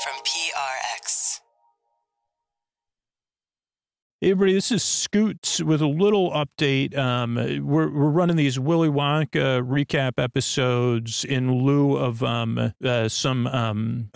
from PRX. Hey everybody, this is Scoots with a little update. We're running these Willy Wonka recap episodes in lieu of some newer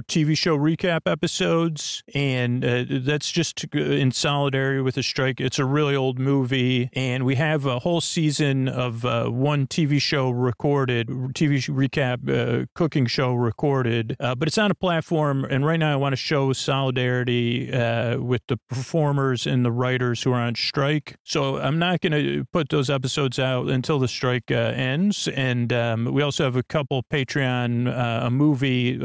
TV show recap episodes, and that's just in solidarity with the strike. It's a really old movie, and we have a whole season of one TV show recorded, TV recap cooking show recorded, but it's on a platform, and right now I want to show solidarity with the performers and the writers who are on strike. So I'm not going to put those episodes out until the strike ends. And we also have a couple Patreon, a movie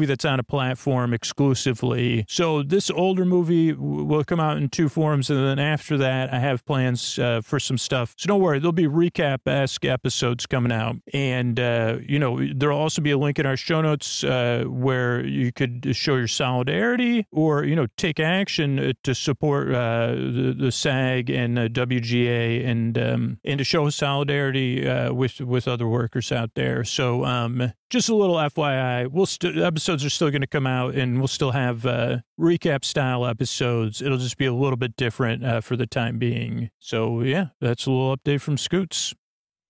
that's on a platform exclusively. So this older movie will come out in two forms. And then after that, I have plans for some stuff. So don't worry, there'll be recap-esque episodes coming out. And, there'll also be a link in our show notes where you could show your solidarity or, take action to support the SAG and WGA and to show solidarity with other workers out there. So just a little FYI, episodes are still going to come out, and we'll still have recap style episodes. It'll just be a little bit different for the time being. So yeah, that's a little update from Scoots.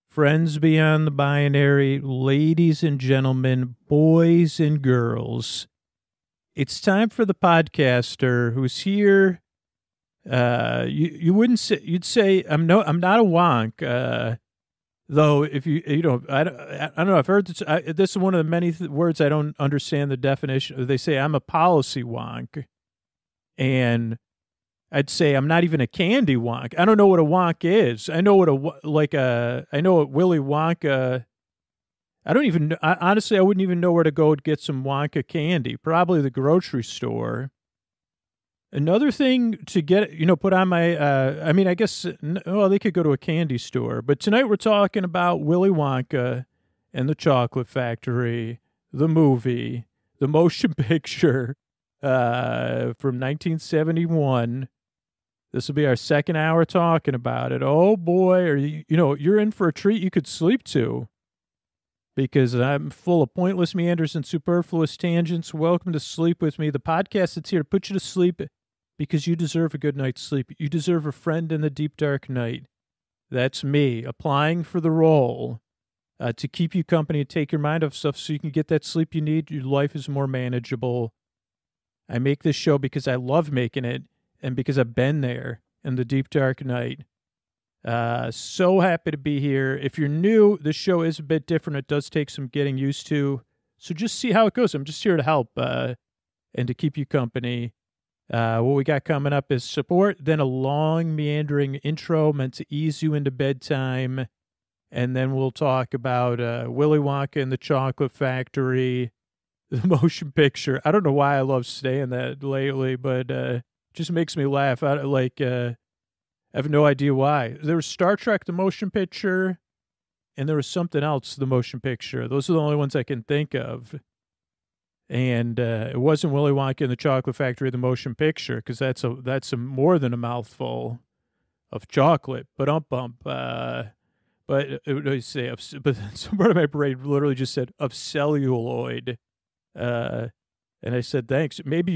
Friends beyond the binary, ladies and gentlemen, boys and girls. It's time for the podcaster who's here. You wouldn't say, you'd say, I'm not a wonk. Though if I don't know, I've heard this. This is one of the many words I don't understand the definition. They say I'm a policy wonk, and I'd say I'm not even a candy wonk. I don't know what a wonk is. I know I know what Willy Wonka. I wouldn't even know where to go to get some Wonka candy. Probably the grocery store. Another thing to get, put on my, I guess, they could go to a candy store. But tonight we're talking about Willy Wonka and the Chocolate Factory, the movie, the motion picture from 1971. This will be our second hour talking about it. Oh, boy, you're in for a treat you could sleep to. Because I'm full of pointless meanders and superfluous tangents. Welcome to Sleep With Me, the podcast that's here to put you to sleep because you deserve a good night's sleep. You deserve a friend in the deep, dark night. That's me, applying for the role to keep you company and take your mind off stuff so you can get that sleep you need. Your life is more manageable. I make this show because I love making it and because I've been there in the deep, dark night. So happy to be here. If you're new, this show is a bit different. It does take some getting used to. So just see how it goes. I'm just here to help and to keep you company. What we got coming up is support, then a long meandering intro meant to ease you into bedtime. And then we'll talk about Willy Wonka and the Chocolate Factory, the motion picture. I don't know why I love saying that lately, but just makes me laugh. I have no idea why. There was Star Trek, the motion picture, and there was something else, the motion picture. Those are the only ones I can think of. And it wasn't Willy Wonka and the Chocolate Factory, the motion picture, because that's more than a mouthful of chocolate. But some part of my brain literally just said of celluloid. And I said, thanks. Maybe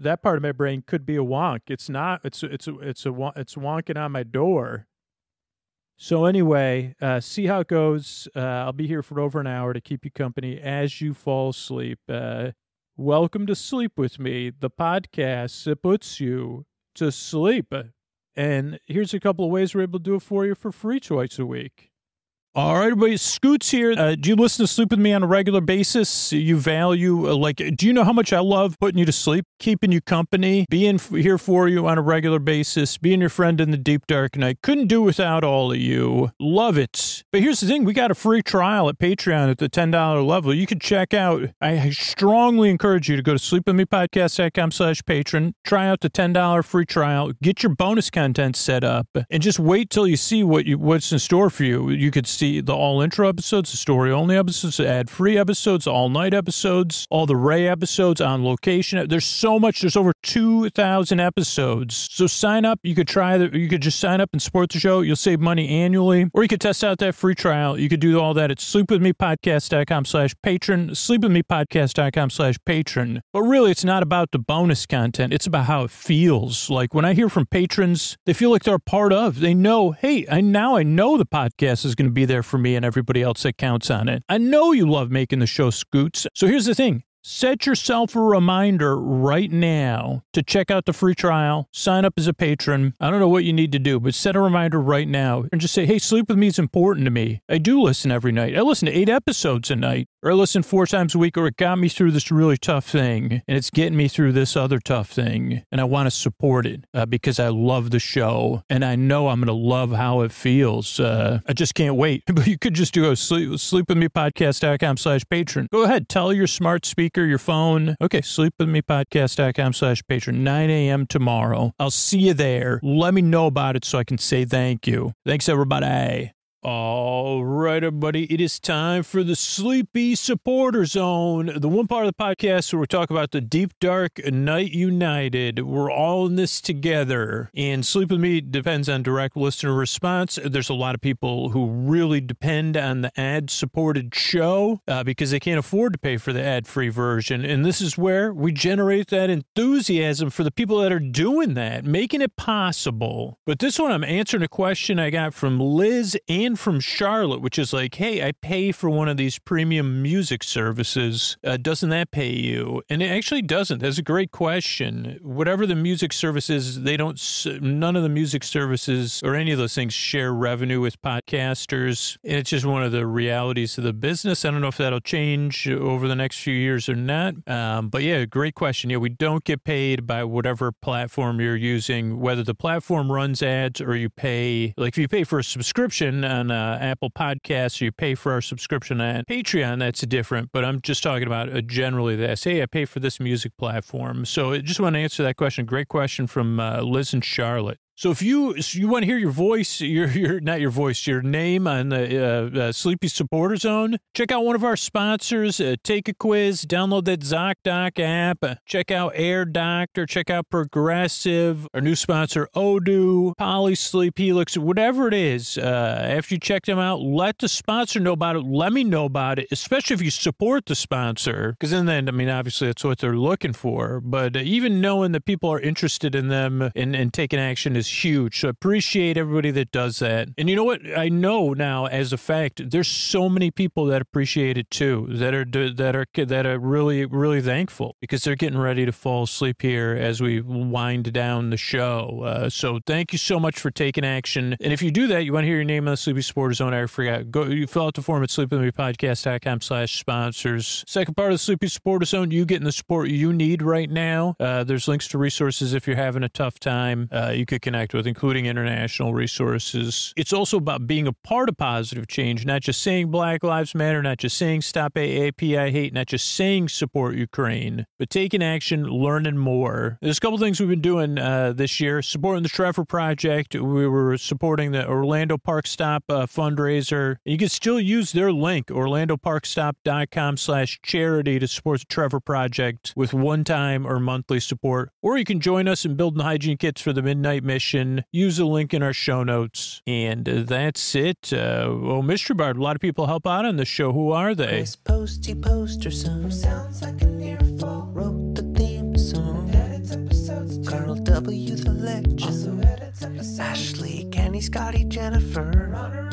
that part of my brain could be a wonk. It's not. It's wonking on my door. So anyway, see how it goes. I'll be here for over an hour to keep you company as you fall asleep. Welcome to Sleep With Me, the podcast that puts you to sleep. And here's a couple of ways we're able to do it for you for free twice a week. All right, everybody, Scoots here. Do you listen to Sleep With Me on a regular basis? You value, do you know how much I love putting you to sleep, keeping you company, being here for you on a regular basis, being your friend in the deep, dark night? Couldn't do without all of you. Love it. But here's the thing. We got a free trial at Patreon at the $10 level. You can check out. I strongly encourage you to go to sleepwithmepodcast.com/patron, try out the $10 free trial, get your bonus content set up, and just wait till you see what's in store for you. You could see the all intro episodes, the story only episodes, the ad free episodes, all night episodes, all the Ray episodes on location. There's so much. There's over 2,000 episodes. So sign up. You could you could just sign up and support the show. You'll save money annually, or you could test out that free trial. You could do all that at sleepwithmepodcast.com/patron, sleepwithmepodcast.com/patron. But really, it's not about the bonus content. It's about how it feels. Like when I hear from patrons, they feel like they're a part of. They know, hey, I know the podcast is going to be there for me and everybody else that counts on it. I know you love making the show, Scoots. So here's the thing. Set yourself a reminder right now to check out the free trial, sign up as a patron. I don't know what you need to do, but set a reminder right now and just say, hey, Sleep With Me is important to me. I do listen every night. I listen to 8 episodes a night, or I listen 4 times a week, or it got me through this really tough thing, and it's getting me through this other tough thing, and I want to support it because I love the show, and I know I'm going to love how it feels. I just can't wait. But you could just do sleepwithmepodcast.com/patron. Go ahead, tell your smart speaker, your phone. Okay, sleepwithmepodcast.com/patron, 9 a.m. tomorrow. I'll see you there. Let me know about it so I can say thank you. Thanks, everybody. All right, everybody, it is time for the Sleepy Supporter Zone, the one part of the podcast where we talk about the deep, dark Night United. We're all in this together, and Sleep With Me depends on direct listener response. There's a lot of people who really depend on the ad-supported show because they can't afford to pay for the ad-free version, and this is where we generate that enthusiasm for the people that are doing that, making it possible. But this one, I'm answering a question I got from Liz and from Charlotte, which is like, hey, I pay for one of these premium music services. Doesn't that pay you? And it actually doesn't. That's a great question. Whatever the music service is, none of the music services or any of those things share revenue with podcasters. It's just one of the realities of the business. I don't know if that'll change over the next few years or not. But yeah, great question. Yeah, we don't get paid by whatever platform you're using, whether the platform runs ads or you pay, like if you pay for a subscription on Apple Podcasts, or you pay for our subscription on Patreon, that's different. But I'm just talking about generally this. Hey, I pay for this music platform. So I just want to answer that question. Great question from Liz and Charlotte. So if you want to hear your voice, your name on the Sleepy Supporter Zone, check out one of our sponsors. Take a quiz, download that ZocDoc app, check out Air Doctor, check out Progressive, our new sponsor Odoo, Polysleep, Helix, whatever it is. After you check them out, let the sponsor know about it. Let me know about it, especially if you support the sponsor, because then, I mean, obviously that's what they're looking for. But even knowing that people are interested in them and taking action is huge. So appreciate everybody that does that. And you know what? I know now as a fact, there's so many people that appreciate it too, that are really, really thankful because they're getting ready to fall asleep here as we wind down the show. So thank you so much for taking action. And if you do that, you want to hear your name on the Sleepy Supporter Zone, I forgot. You fill out the form at sleepwithmepodcast.com/sponsors. Second part of the Sleepy Supporter Zone, you getting the support you need right now. There's links to resources if you're having a tough time. You could connect with, including international resources. It's also about being a part of positive change, not just saying Black Lives Matter, not just saying stop AAPI hate, not just saying support Ukraine, but taking action, learning more. There's a couple things we've been doing this year. Supporting the Trevor Project. We were supporting the Orlando Park Stop fundraiser. You can still use their link, orlandoparkstop.com/charity, to support the Trevor Project with one-time or monthly support. Or you can join us in building hygiene kits for the Midnight Mission. Use the link in our show notes. And that's it. Mystery Bard, a lot of people help out on this show. Who are they? Chris Posty Poster Son sounds like an earful. Wrote the theme song. Edits episodes too. Carl W. the Legend. Also edits episodes. Ashley, Kenny, Scotty, Jennifer. Runner.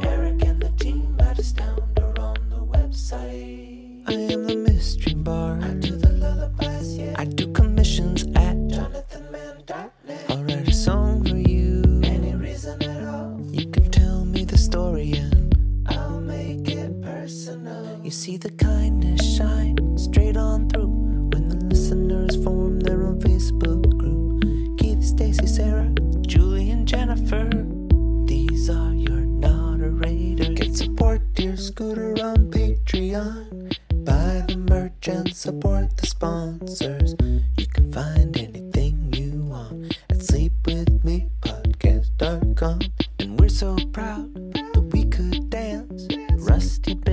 Eric and the team at Astound or on the website. I am the Mystery Bard. I do the lullabies, yeah. I do commissions at JonathanMann.net. I'll write a song for you. Any reason at all. You can tell me the story and I'll make it personal. You see the kindness shine straight on through when the listeners form their own Facebook group. Keith, Stacy, Sarah, Julie, and Jennifer. These are your moderators. Get support, dear Scooter, on Patreon. Buy the merch and support the sponsors. You can find anything you want at sleepwithmepodcast.com. And we're so proud that we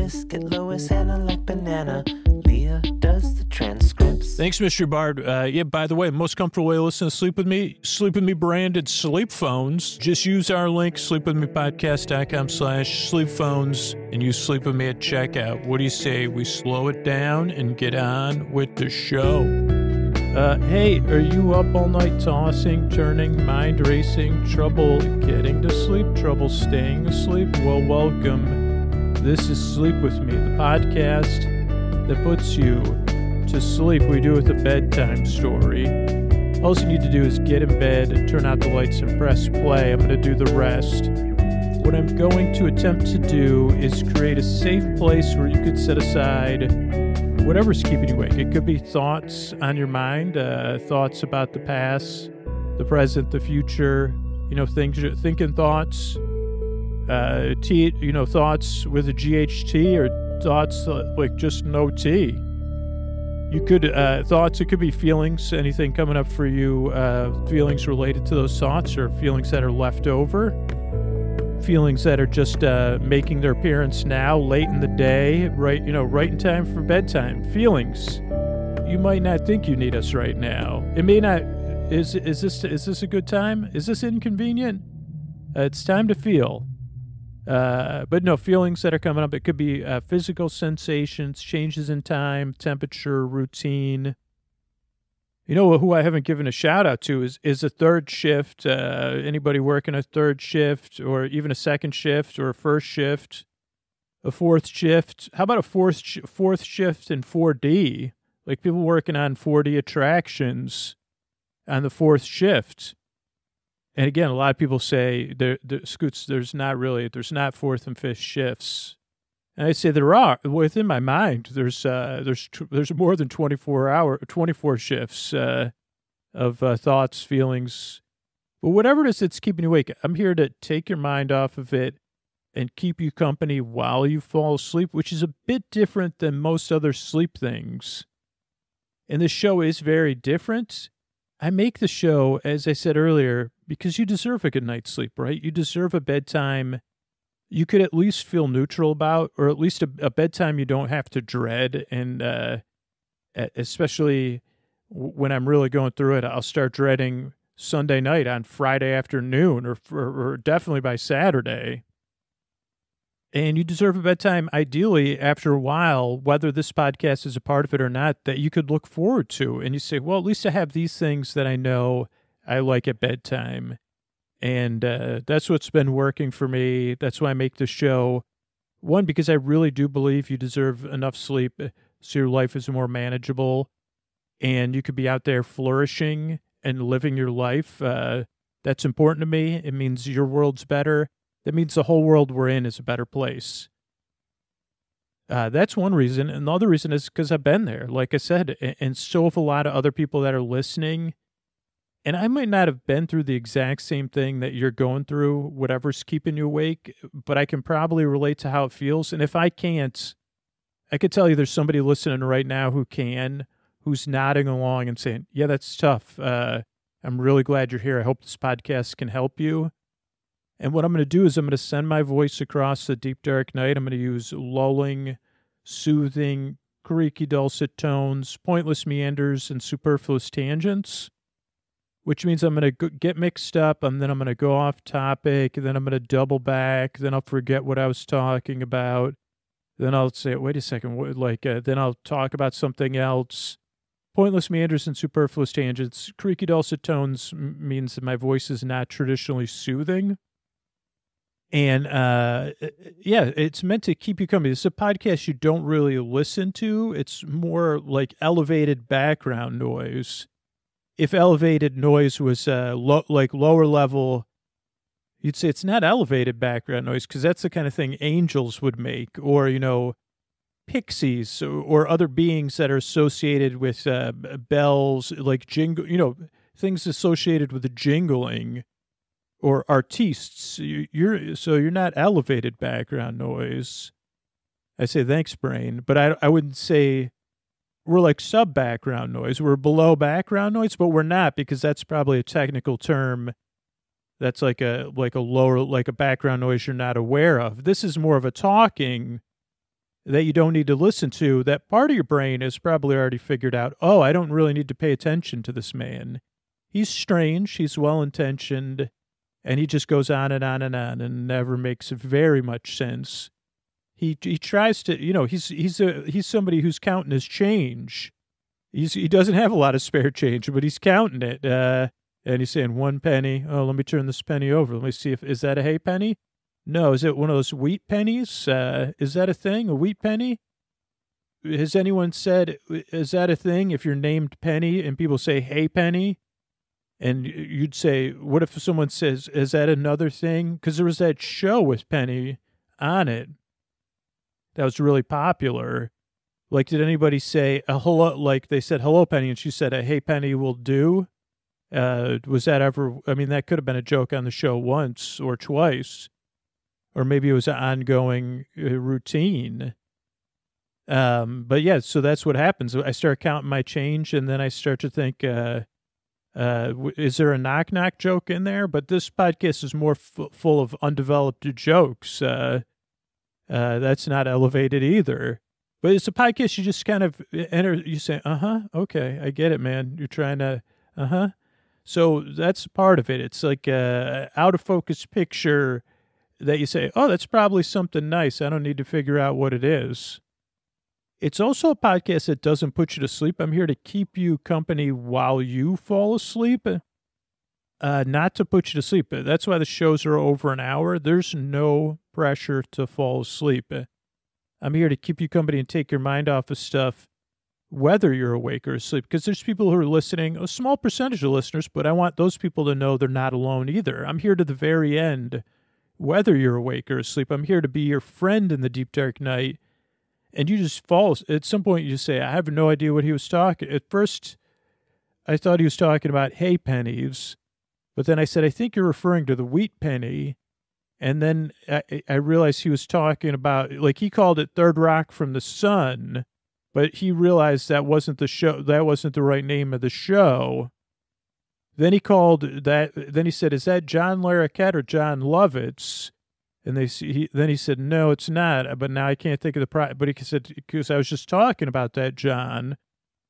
Lois, get Lois, Hannah like banana. Leah does the transcripts. Thanks, Mr. Bard. Yeah, by the way, most comfortable way to listen to Sleep With Me branded sleep phones. Just use our link, sleepwithmepodcast.com/sleep-phones, and use Sleep With Me at checkout. What do you say we slow it down and get on with the show? Hey, are you up all night tossing, turning, mind racing, trouble getting to sleep, trouble staying asleep? Well, welcome. This is Sleep With Me, the podcast that puts you to sleep. We do it with a bedtime story. All you need to do is get in bed, turn out the lights, and press play. I'm going to do the rest. What I'm going to attempt to do is create a safe place where you could set aside whatever's keeping you awake. It could be thoughts on your mind, thoughts about the past, the present, the future, thinking thoughts, thoughts with a GHT, or thoughts like just no T. You could, thoughts, it could be feelings, anything coming up for you, feelings related to those thoughts, or feelings that are left over, feelings that are just making their appearance now, late in the day, right in time for bedtime. Feelings. You might not think you need us right now. It may not. Is this a good time? Is this inconvenient? It's time to feel. But no, feelings that are coming up. It could be physical sensations, changes in time, temperature, routine. You know who I haven't given a shout out to is a third shift. Anybody working a third shift, or even a second shift, or a first shift, a fourth shift? How about a fourth shift in 4D? Like people working on 4D attractions on the fourth shift. And again, a lot of people say Scoots, there's not fourth and fifth shifts. And I say there are. Within my mind, there's more than 24 shifts of thoughts, feelings. But whatever it is that's keeping you awake, I'm here to take your mind off of it and keep you company while you fall asleep, which is a bit different than most other sleep things. And this show is very different. I make the show, as I said earlier, because you deserve a good night's sleep, right? You deserve a bedtime you could at least feel neutral about, or at least a bedtime you don't have to dread. And especially when I'm really going through it, I'll start dreading Sunday night on Friday afternoon, or definitely by Saturday. And you deserve a bedtime, ideally, after a while, whether this podcast is a part of it or not, that you could look forward to. And you say, well, at least I have these things that I know I like at bedtime. And that's what's been working for me. That's why I make the show. One, because I really do believe you deserve enough sleep so your life is more manageable and you could be out there flourishing and living your life. That's important to me. It means your world's better. That means the whole world we're in is a better place. That's one reason. And the other reason is because I've been there, like I said, and so have a lot of other people that are listening. And I might not have been through the exact same thing that you're going through, whatever's keeping you awake, but I can probably relate to how it feels. And if I can't, I could tell you there's somebody listening right now who can, who's nodding along and saying, yeah, that's tough. I'm really glad you're here. I hope this podcast can help you. And what I'm going to do is I'm going to send my voice across the deep, dark night. I'm going to use lulling, soothing, creaky, dulcet tones, pointless meanders, and superfluous tangents, which means I'm going to get mixed up, and then I'm going to go off topic, and then I'm going to double back, then I'll forget what I was talking about, then I'll say, wait a second, then I'll talk about something else. Pointless meanders and superfluous tangents. Creaky, dulcet tones means that my voice is not traditionally soothing. And, it's meant to keep you company. It's a podcast you don't really listen to. It's more like elevated background noise. If elevated noise was lower level, you'd say it's not elevated background noise, because that's the kind of thing angels would make, or, pixies or other beings that are associated with bells, like jingle, things associated with the jingling, or artistes. You're not elevated background noise. I say thanks, brain, but I wouldn't say we're like sub-background noise. We're below background noise, but we're not, because that's probably a technical term. That's like a lower, like a background noise you're not aware of. This is more of a talking that you don't need to listen to, that part of your brain has probably already figured out, oh, I don't really need to pay attention to this man. He's strange, he's well-intentioned, and he just goes on and on and on and never makes very much sense. He tries to, he's somebody who's counting his change. He doesn't have a lot of spare change, but he's counting it. And he's saying 1 penny. Oh, let me turn this penny over. Let me see is that a hay penny? No, is it one of those wheat pennies? Is that a thing, a wheat penny? Has anyone said, is that a thing if you're named Penny and people say, hey, Penny? And you'd say, what if someone says, is that another thing? Because there was that show with Penny on it that was really popular. Like, did anybody say, hello? Like, they said, hello, Penny, and she said, hey, Penny will do? Was that ever, I mean, that could have been a joke on the show once or twice. Or maybe it was an ongoing routine. But yeah, so that's what happens. I start counting my change, and then I start to think, is there a knock-knock joke in there? But this podcast is more full of undeveloped jokes. That's not elevated either. But it's a podcast you just kind of enter, you say, okay, I get it, man. You're trying to, So that's part of it. It's like a out-of-focus picture that you say, oh, that's probably something nice. I don't need to figure out what it is. It's also a podcast that doesn't put you to sleep. I'm here to keep you company while you fall asleep, not to put you to sleep. That's why the shows are over an hour. There's no pressure to fall asleep. I'm here to keep you company and take your mind off of stuff, whether you're awake or asleep, because there's people who are listening, a small percentage of listeners, but I want those people to know they're not alone either. I'm here to the very end, whether you're awake or asleep. I'm here to be your friend in the deep, dark night. And you just fall. At some point, you just say, I have no idea what he was talking. At first, I thought he was talking about hay pennies. But then I said, I think you're referring to the wheat penny. And then I realized he was talking about, like, he called it Third Rock from the Sun. But he realized that wasn't the show. That wasn't the right name of the show. Then he called that. Then he said, is that John Larroquette or John Lovitz? And then he said, no, it's not. But now I can't think of the But he said, because I was just talking about that John,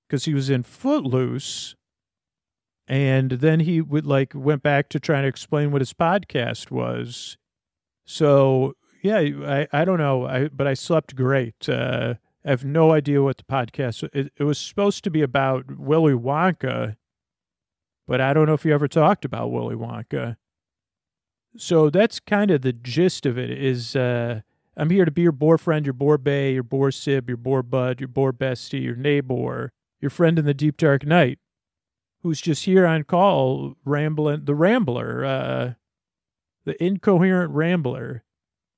because he was in Footloose. And then he went back to trying to explain what his podcast was. So, yeah, I don't know. But I slept great. I have no idea what the podcast, it was supposed to be about Willy Wonka, but I don't know if you ever talked about Willy Wonka. So that's kind of the gist of it is, I'm here to be your boyfriend, your boy your boy sib, your boy bud, your boy bestie, your neighbor, your friend in the deep dark night, who's just here on call, the rambler, the incoherent rambler.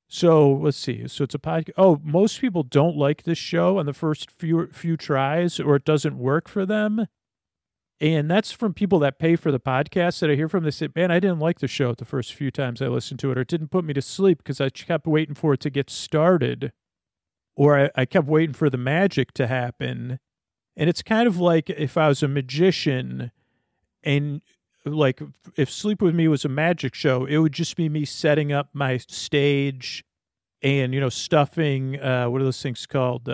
So let's see. So it's a podcast. Oh, most people don't like this show on the first few tries, or it doesn't work for them. And that's from people that pay for the podcast that I hear from. They say, man, I didn't like the show the first few times I listened to it, or it didn't put me to sleep because I kept waiting for it to get started, or I kept waiting for the magic to happen. And it's kind of like if I was a magician and like if Sleep With Me was a magic show, it would just be me setting up my stage and, stuffing, what are those things called?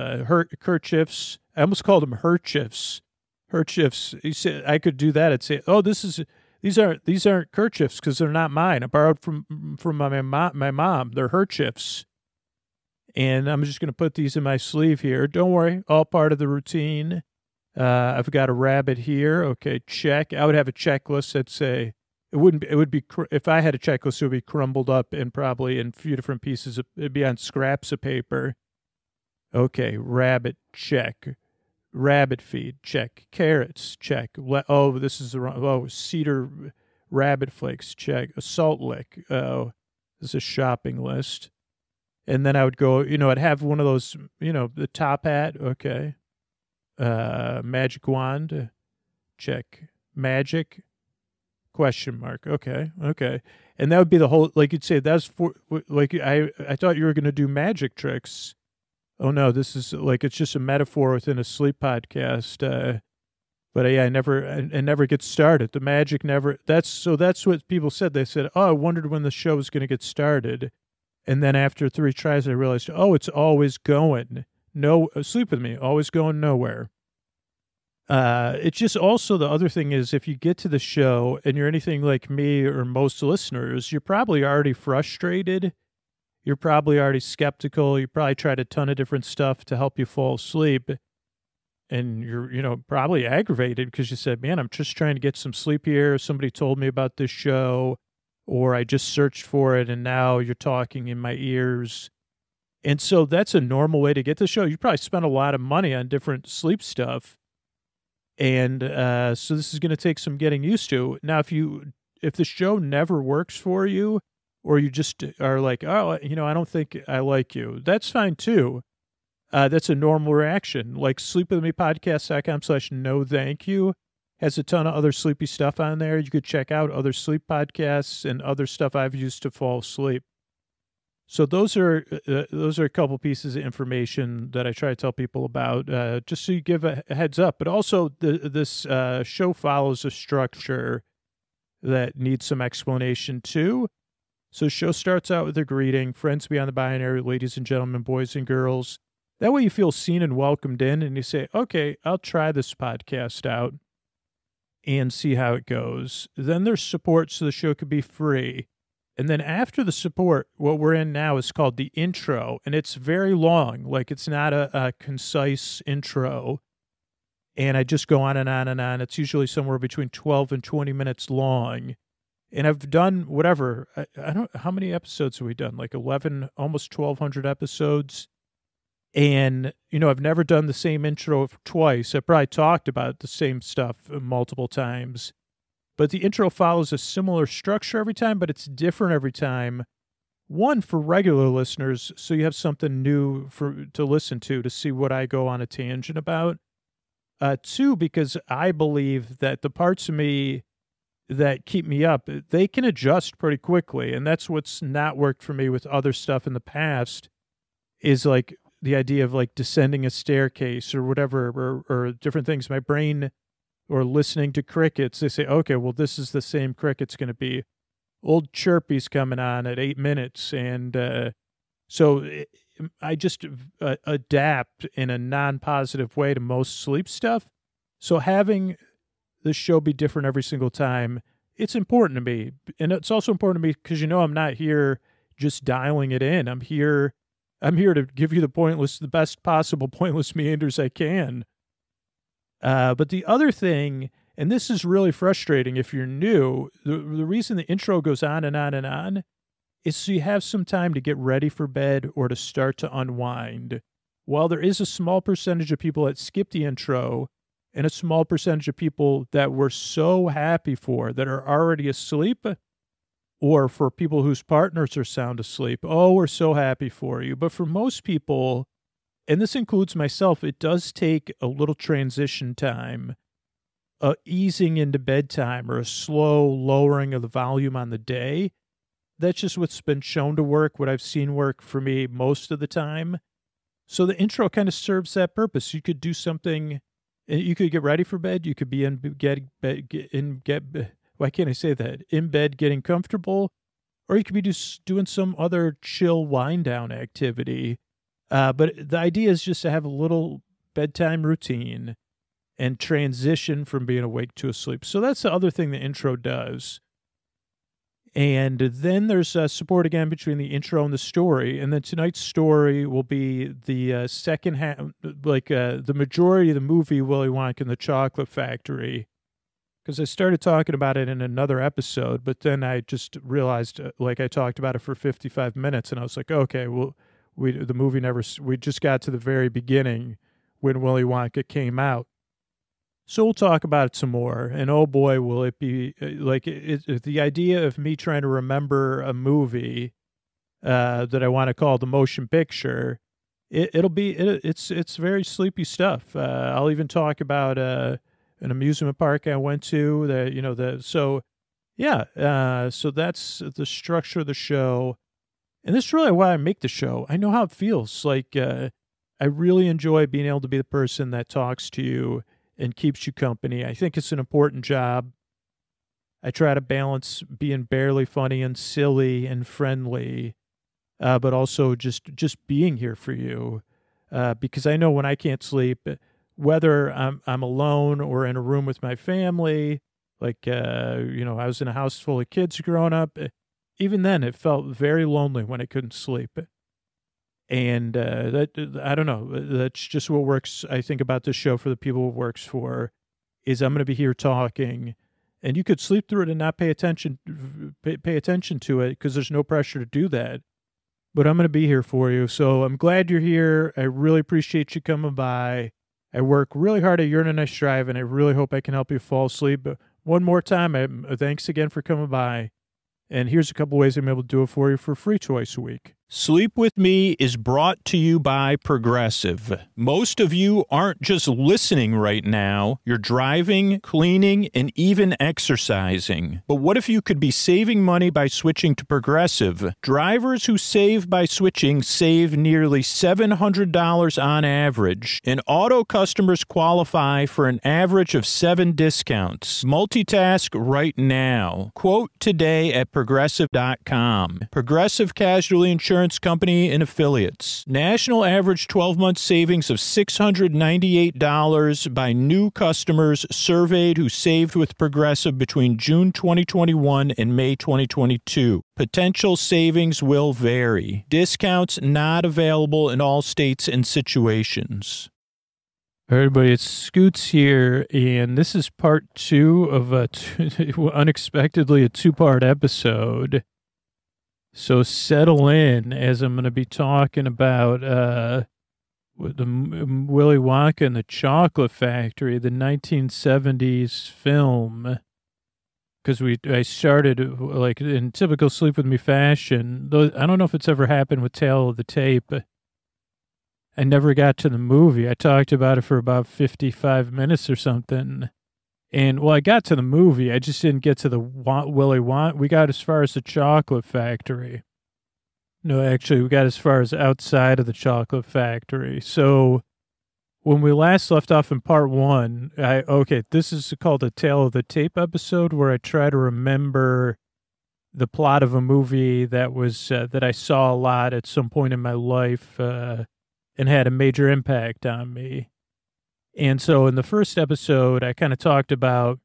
Kerchiefs. I almost called them herchiefs. Kerchiefs. He said I could do that. I'd say, "Oh, these aren't kerchiefs because they're not mine. I borrowed from my mom. They're herchiefs, and I'm just going to put these in my sleeve here. Don't worry, all part of the routine. I've got a rabbit here. Okay, check. I would have a checklist that say it would be if I had a checklist, it would be crumbled up and probably in a few different pieces. It'd be on scraps of paper. Okay, rabbit check." Rabbit feed, check. Carrots, check. Oh, this is the wrong. Oh, cedar rabbit flakes, check. A salt lick. Oh, this is a shopping list. And then I would go, I'd have one of those, the top hat. Okay. Magic wand, check. Magic, question mark. Okay. And that would be the whole, like you'd say, that's for, like, I thought you were going to do magic tricks. Oh no, this is like, it's just a metaphor within a sleep podcast. But yeah, I never get started. The magic never, that's what people said. They said, oh, I wondered when the show was going to get started. And then after 3 tries, I realized, oh, it's always going. No, Sleep With Me, always going nowhere. It's just also the other thing is if you get to the show and you're anything like me or most listeners, you're probably already frustrated. You're probably already skeptical. You probably tried a ton of different stuff to help you fall asleep. And you're, probably aggravated because you said, man, I'm just trying to get some sleep here. Somebody told me about this show, or I just searched for it and now you're talking in my ears. And so that's a normal way to get the show. You probably spent a lot of money on different sleep stuff. And so this is going to take some getting used to. Now, if the show never works for you, or you just are like, oh, I don't think I like you, that's fine too. That's a normal reaction. Like sleepwithmepodcast.com/no thank you has a ton of other sleepy stuff on there. You could check out other sleep podcasts and other stuff I've used to fall asleep. So those are a couple pieces of information that I try to tell people about, just so you give a heads up. But also, this show follows a structure that needs some explanation too. So show starts out with a greeting, friends beyond the binary, ladies and gentlemen, boys and girls. That way you feel seen and welcomed in, and you say, okay, I'll try this podcast out and see how it goes. Then there's support, so the show could be free. And then after the support, what we're in now is called the intro, and it's very long. Like, it's not a concise intro. And I just go on and on and on. It's usually somewhere between 12 and 20 minutes long. And I've done whatever. I don't, how many episodes have we done? Like 11, almost 1,200 episodes. And, I've never done the same intro twice. I probably talked about the same stuff multiple times. But the intro follows a similar structure every time, but it's different every time. One, for regular listeners, so you have something new to listen to see what I go on a tangent about. Two, because I believe that the parts of me that keep me up, they can adjust pretty quickly. And that's what's not worked for me with other stuff in the past, is like the idea of like descending a staircase or whatever, or different things. My brain, or listening to crickets, they say, okay, well, this is the same cricket's going to be. Old Chirpy's coming on at 8 minutes. And so I just adapt in a non-positive way to most sleep stuff. So having the show be different every single time, it's important to me. And it's also important to me because, I'm not here just dialing it in. I'm here to give you the best possible pointless meanders I can. But the other thing, and this is really frustrating if you're new, the reason the intro goes on and on and on is so you have some time to get ready for bed or to start to unwind. While there is a small percentage of people that skip the intro and a small percentage of people that we're so happy for that are already asleep, or for people whose partners are sound asleep, oh, we're so happy for you. But for most people, and this includes myself, it does take a little transition time, easing into bedtime, or a slow lowering of the volume on the day. That's just what's been shown to work, what I've seen work for me most of the time. So the intro kind of serves that purpose. You could do something, you could get ready for bed, you could be in bed, why can't I say that? In bed getting comfortable, or you could be just doing some other chill wind down activity. But the idea is just to have a little bedtime routine and transition from being awake to asleep. So that's the other thing the intro does. And then there's support again between the intro and the story. And then tonight's story will be the second half, like the majority of the movie, Willy Wonka and the Chocolate Factory. Because I started talking about it in another episode, but then I just realized, I talked about it for 55 minutes, and I was like, okay, well, we just got to the very beginning when Willy Wonka came out. So we'll talk about it some more, and oh boy, will it be, the idea of me trying to remember a movie that I want to call the motion picture, it's very sleepy stuff. I'll even talk about an amusement park I went to, so that's the structure of the show. And this is really why I make the show. I know how it feels. I really enjoy being able to be the person that talks to you and keeps you company. I think it's an important job. I try to balance being barely funny and silly and friendly, but also just being here for you. because I know when I can't sleep, whether I'm alone or in a room with my family, like, I was in a house full of kids growing up. Even then, it felt very lonely when I couldn't sleep. And I don't know. That's just what works, I think, about this show for the people it works for, is I'm going to be here talking, and you could sleep through it and not pay attention to it because there's no pressure to do that. But I'm going to be here for you. So I'm glad you're here. I really appreciate you coming by. I work really hard at Urine and Ice Drive, and I really hope I can help you fall asleep. But one more time, thanks again for coming by. And here's a couple ways I'm able to do it for you for free twice a week. Sleep With Me is brought to you by Progressive. Most of you aren't just listening right now. You're driving, cleaning, and even exercising. But what if you could be saving money by switching to Progressive? Drivers who save by switching save nearly $700 on average. And auto customers qualify for an average of 7 discounts. Multitask right now. Quote today at Progressive.com. Progressive Casualty Insurance Company and Affiliates. National average 12-month savings of $698 by new customers surveyed who saved with Progressive between June 2021 and May 2022. Potential savings will vary. Discounts not available in all states and situations. Everybody, it's Scoots here, and this is part 2 of unexpectedly a 2-part episode. So settle in, as I'm going to be talking about the Willy Wonka and the Chocolate Factory, the 1970s film. Because I started like in typical Sleep With Me fashion. Though I don't know if it's ever happened with Tale of the Tape. I never got to the movie. I talked about it for about 55 minutes or something. And, well, I got to the movie. I just didn't get to the Willy Wonka. We got as far as the Chocolate Factory. No, actually, we got as far as outside of the Chocolate Factory. So when we last left off in part 1, this is called a Tale of the Tape episode, where I try to remember the plot of a movie that was that I saw a lot at some point in my life and had a major impact on me. And so in the first episode, I kind of talked about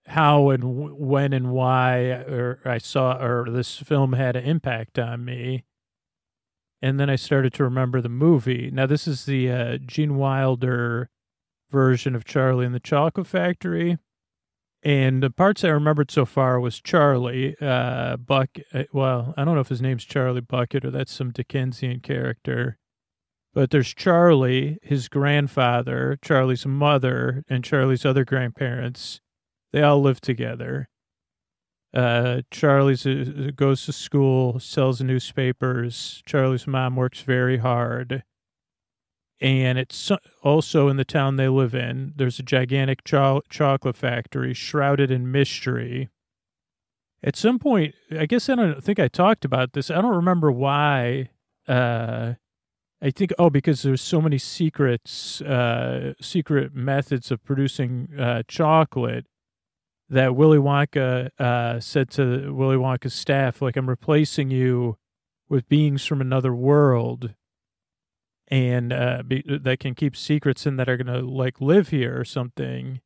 how and when and why this film had an impact on me. And then I started to remember the movie. Now, this is the Gene Wilder version of Charlie and the Chocolate Factory. And the parts I remembered so far was Charlie, Buck. Well, I don't know if his name's Charlie Bucket or that's some Dickensian character. But there's Charlie, his grandfather, Charlie's mother, and Charlie's other grandparents. They all live together. Charlie goes to school, sells newspapers. Charlie's mom works very hard. And it's also in the town they live in. There's a gigantic chocolate factory shrouded in mystery. At some point, I guess I don't think I talked about this. I don't remember why. I think, because there's so many secret methods of producing chocolate that Willy Wonka said to Willy Wonka's staff, like, I'm replacing you with beings from another world and that can keep secrets and that are going to, like, live here or something.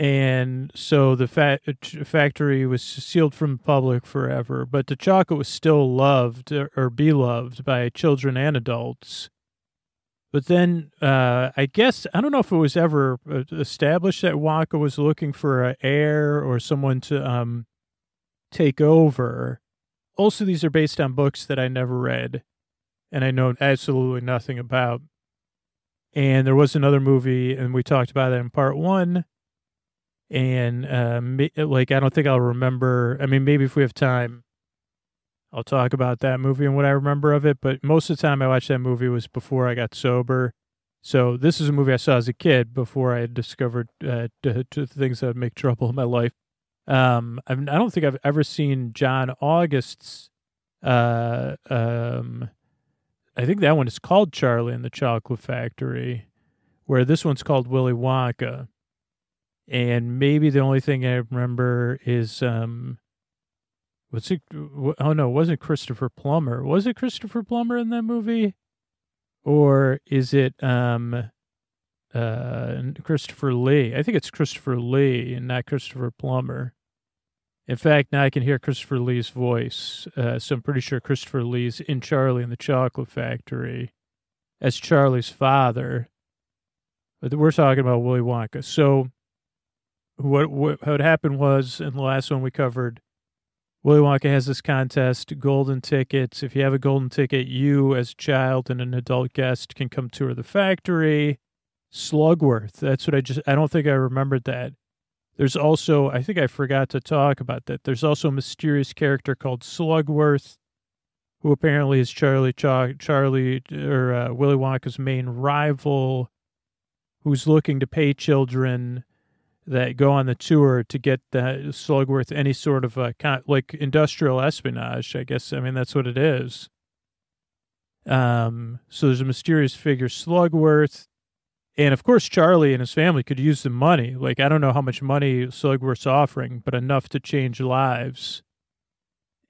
And so the factory was sealed from the public forever, but the chocolate was still loved or beloved by children and adults. But then I guess, I don't know if it was ever established that Wonka was looking for an heir or someone to take over. Also, these are based on books that I never read and I know absolutely nothing about. And there was another movie, and we talked about it in part 1. And, I don't think I'll remember. I mean, maybe if we have time, I'll talk about that movie and what I remember of it. But most of the time I watched that movie was before I got sober. So this is a movie I saw as a kid before I had discovered things that would make trouble in my life. I don't think I've ever seen John August's, I think that one is called Charlie and the Chocolate Factory, where this one's called Willy Wonka. And maybe the only thing I remember is, was it? Oh no, it wasn't Christopher Plummer. Was it Christopher Plummer in that movie? Or is it Christopher Lee? I think it's Christopher Lee and not Christopher Plummer. In fact, now I can hear Christopher Lee's voice, so I'm pretty sure Christopher Lee's in Charlie and the Chocolate Factory as Charlie's father. But we're talking about Willy Wonka. So what had happened was, in the last one we covered, Willy Wonka has this contest, golden tickets. If you have a golden ticket, you as a child and an adult guest can come tour the factory. Slugworth. That's what I don't think I remembered that. There's also, I think I forgot to talk about that. There's also a mysterious character called Slugworth, who apparently is Willy Wonka's main rival, who's looking to pay children that go on the tour to get the Slugworth any sort of like industrial espionage, I guess. I mean, that's what it is. So there's a mysterious figure, Slugworth. And of course, Charlie and his family could use the money. Like, I don't know how much money Slugworth's offering, but enough to change lives.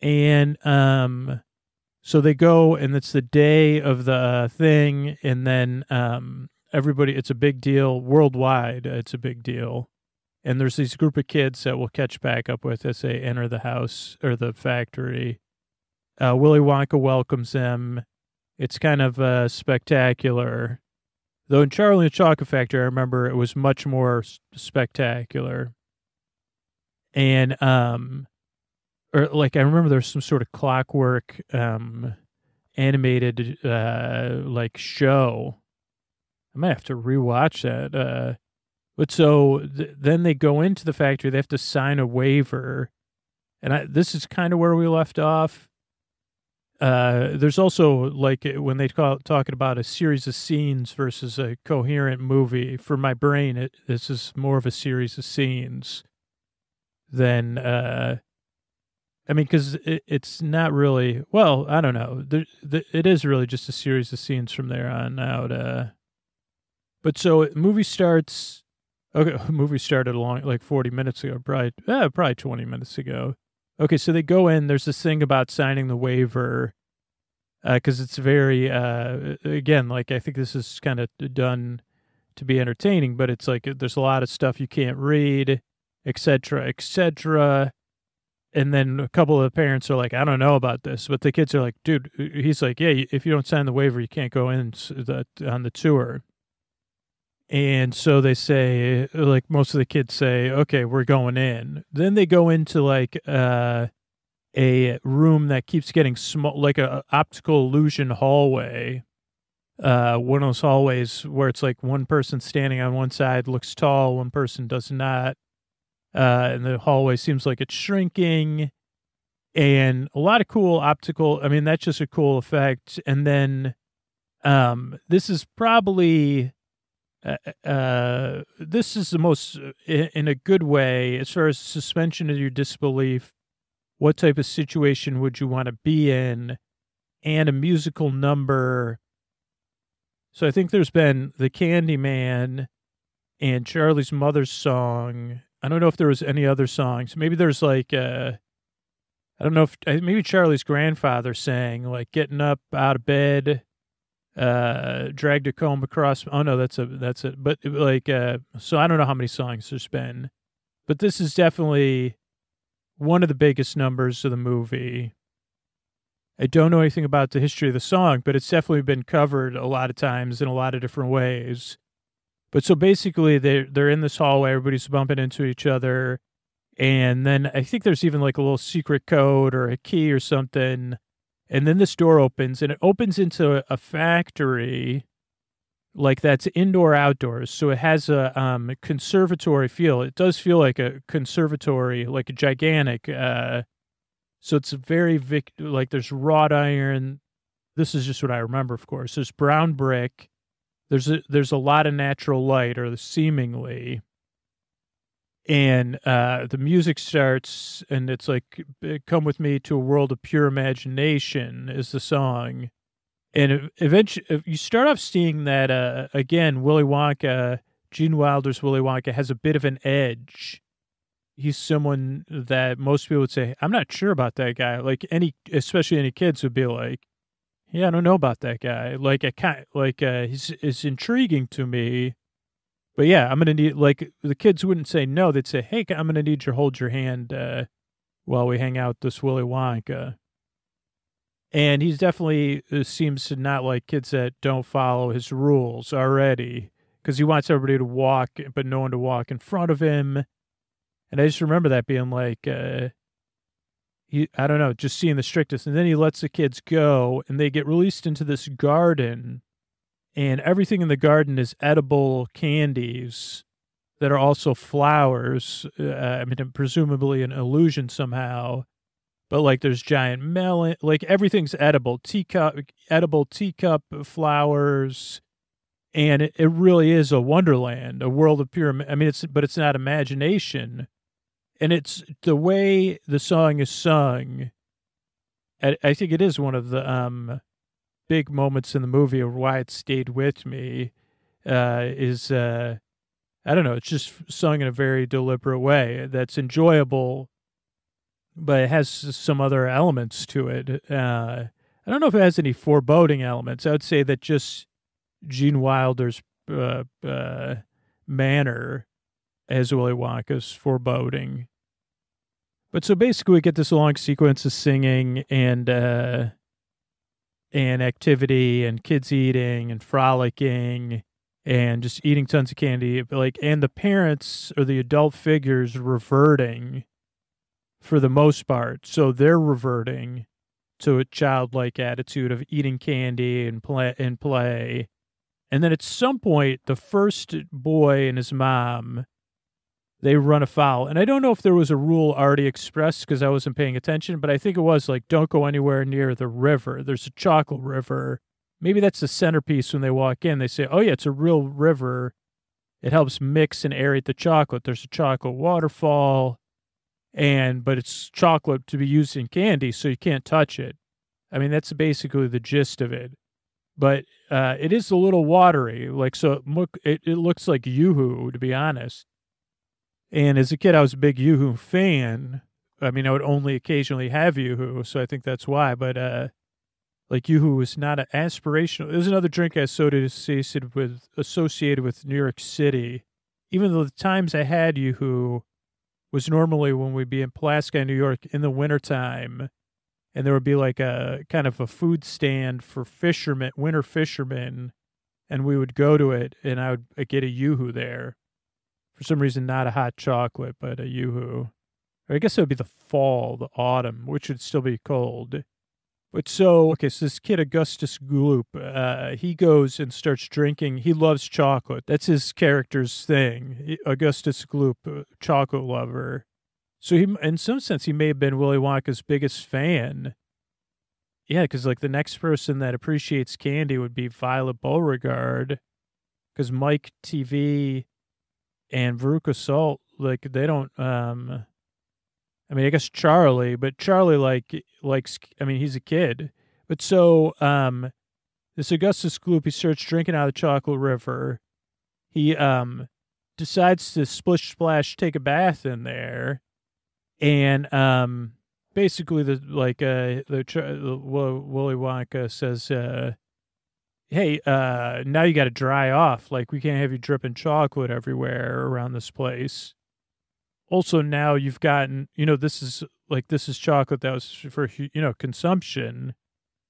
And so they go, and it's the day of the thing. And then everybody, it's a big deal worldwide. It's a big deal. And there's these group of kids that we'll catch back up with as they enter the house or the factory. Willy Wonka welcomes them. It's kind of spectacular. Though in Charlie and the Chocolate Factory, I remember it was much more spectacular. And, or like, I remember there's some sort of clockwork, animated, like show. I might have to rewatch that. But so then they go into the factory, they have to sign a waiver. And this is kind of where we left off. There's also, like, when they talking about a series of scenes versus a coherent movie, for my brain, this is more of a series of scenes than, I mean, because it's not really, well, I don't know. It is really just a series of scenes from there on out. But so movie starts, okay, movie started like 40 minutes ago, probably 20 minutes ago. Okay, so they go in, there's this thing about signing the waiver, because it's very, again, like, I think this is kind of done to be entertaining, but it's like there's a lot of stuff you can't read, et cetera, et cetera. And then a couple of the parents are like, I don't know about this, but the kids are like, dude, he's like, yeah, if you don't sign the waiver, you can't go in on the tour. And so they say, like, most of the kids say, okay, we're going in. Then they go into like a room that keeps getting small, like a optical illusion hallway. One of those hallways where it's like one person standing on one side looks tall, one person does not. And the hallway seems like it's shrinking. And a lot of cool optical, I mean, that's just a cool effect. And then this is probably... this is the most, in a good way, as far as suspension of your disbelief, what type of situation would you want to be in, and a musical number. So I think there's been the Candyman and Charlie's Mother's song. I don't know if there was any other songs. Maybe there's like, I don't know if, maybe Charlie's grandfather sang, like, getting up out of bed, dragged a comb across. Oh no, that's it. But like, so I don't know how many songs there's been, but this is definitely one of the biggest numbers of the movie. I don't know anything about the history of the song, but it's definitely been covered a lot of times in a lot of different ways. But so basically they're in this hallway, everybody's bumping into each other. And then I think there's even like a little secret code or a key or something. And then this door opens, and it opens into a factory, like, that's indoor outdoors. So it has a conservatory feel. It does feel like a conservatory, like a gigantic. So it's very like, there's wrought iron. This is just what I remember, of course. There's brown brick. There's a lot of natural light, or seemingly. And the music starts, and it's like, "Come with me to a world of pure imagination" is the song. And eventually, if you start off seeing that, again, Willy Wonka, Gene Wilder's Willy Wonka, has a bit of an edge. He's someone that most people would say, I'm not sure about that guy. Like, especially any kids would be like, Yeah, I don't know about that guy. Like, he's intriguing to me. But yeah, I'm gonna need, like, the kids wouldn't say no. They'd say, "Hey, I'm gonna need you to hold your hand while we hang out this Willy Wonka." And he's definitely seems to not like kids that don't follow his rules already, because he wants everybody to walk, but no one to walk in front of him. And I just remember that being like, I don't know, just seeing the strictest. And then he lets the kids go, and they get released into this garden, and everything in the garden is edible candies that are also flowers. I mean, presumably an illusion somehow. But like, there's giant melon, like everything's edible. Edible teacup flowers, and it really is a wonderland, a world of pure. I mean, it's not imagination, and it's the way the song is sung. I think it is one of the big moments in the movie, or why it stayed with me. Is I don't know. It's just sung in a very deliberate way that's enjoyable, but it has some other elements to it. I don't know if it has any foreboding elements. I would say that just Gene Wilder's manner as Willy Wonka's foreboding. But so basically, we get this long sequence of singing and activity and kids eating and frolicking and just eating tons of candy. Like, and the parents or the adult figures reverting for the most part. So they're reverting to a childlike attitude of eating candy and play. And then at some point, the first boy and his mom, they run afoul. And I don't know if there was a rule already expressed because I wasn't paying attention, but I think it was like, don't go anywhere near the river. There's a chocolate river. Maybe that's the centerpiece when they walk in. They say, oh yeah, it's a real river. It helps mix and aerate the chocolate. There's a chocolate waterfall. But it's chocolate to be used in candy, so you can't touch it. I mean, that's basically the gist of it. But it is a little watery, like, so it looks like Yoo-Hoo, to be honest. And as a kid, I was a big Yoo-Hoo fan. I mean, I would only occasionally have Yoo-Hoo, so I think that's why. But like, Yoo-Hoo was not an aspirational. It was another drink I associated with New York City. Even though the times I had Yoo-Hoo was normally when we'd be in Pulaski, New York in the wintertime, and there would be like a kind of a food stand for fishermen, winter fishermen, and we would go to it, and I would get a Yoo-Hoo there. For some reason, not a hot chocolate, but a Yoo-Hoo. Or I guess it would be the fall, the autumn, which would still be cold. But so this kid, Augustus Gloop, he goes and starts drinking. He loves chocolate. That's his character's thing. Augustus Gloop, chocolate lover. So he, in some sense, he may have been Willy Wonka's biggest fan. Yeah, because like the next person that appreciates candy would be Violet Beauregard. Because Mike TV and Veruca Salt, like, they don't, I mean, I guess Charlie, but Charlie likes, I mean, he's a kid. But so this Augustus Gloop, he starts drinking out of the chocolate river. He decides to splish splash take a bath in there. And basically Willy Wonka says, hey, now you got to dry off. Like, we can't have you dripping chocolate everywhere around this place. Also, now you've gotten, this is chocolate that was for, consumption.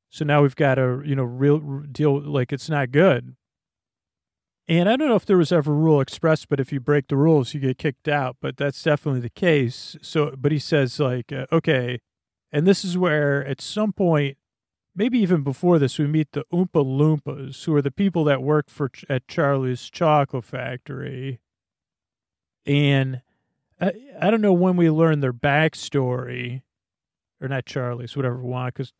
So now we've got a, real deal, like, it's not good. And I don't know if there was ever a rule expressed, but if you break the rules, you get kicked out. But that's definitely the case. So, but he says, like, okay. And this is where at some point, maybe even before this, we meet the Oompa Loompas, who are the people that work at Charlie's chocolate factory. And I don't know when we learn their backstory, or not Charlie's, whatever, Wonka's,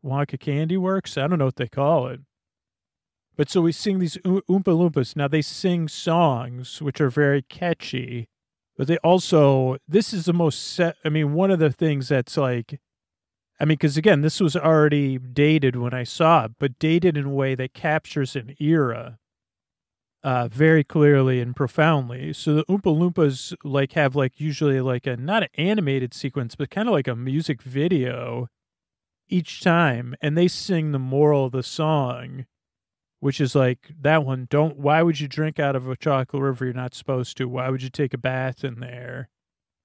Wonka Candy Works. I don't know what they call it. But so we sing these Oompa Loompas. Now they sing songs, which are very catchy, but they also, this is the most one of the things that's like, because again, this was already dated when I saw it, but dated in a way that captures an era. very clearly and profoundly. So the Oompa Loompas like have like usually like a not an animated sequence, but kind of like a music video each time, and they sing the moral of the song, which is like that one. Why would you drink out of a chocolate river you're not supposed to? Why would you take a bath in there?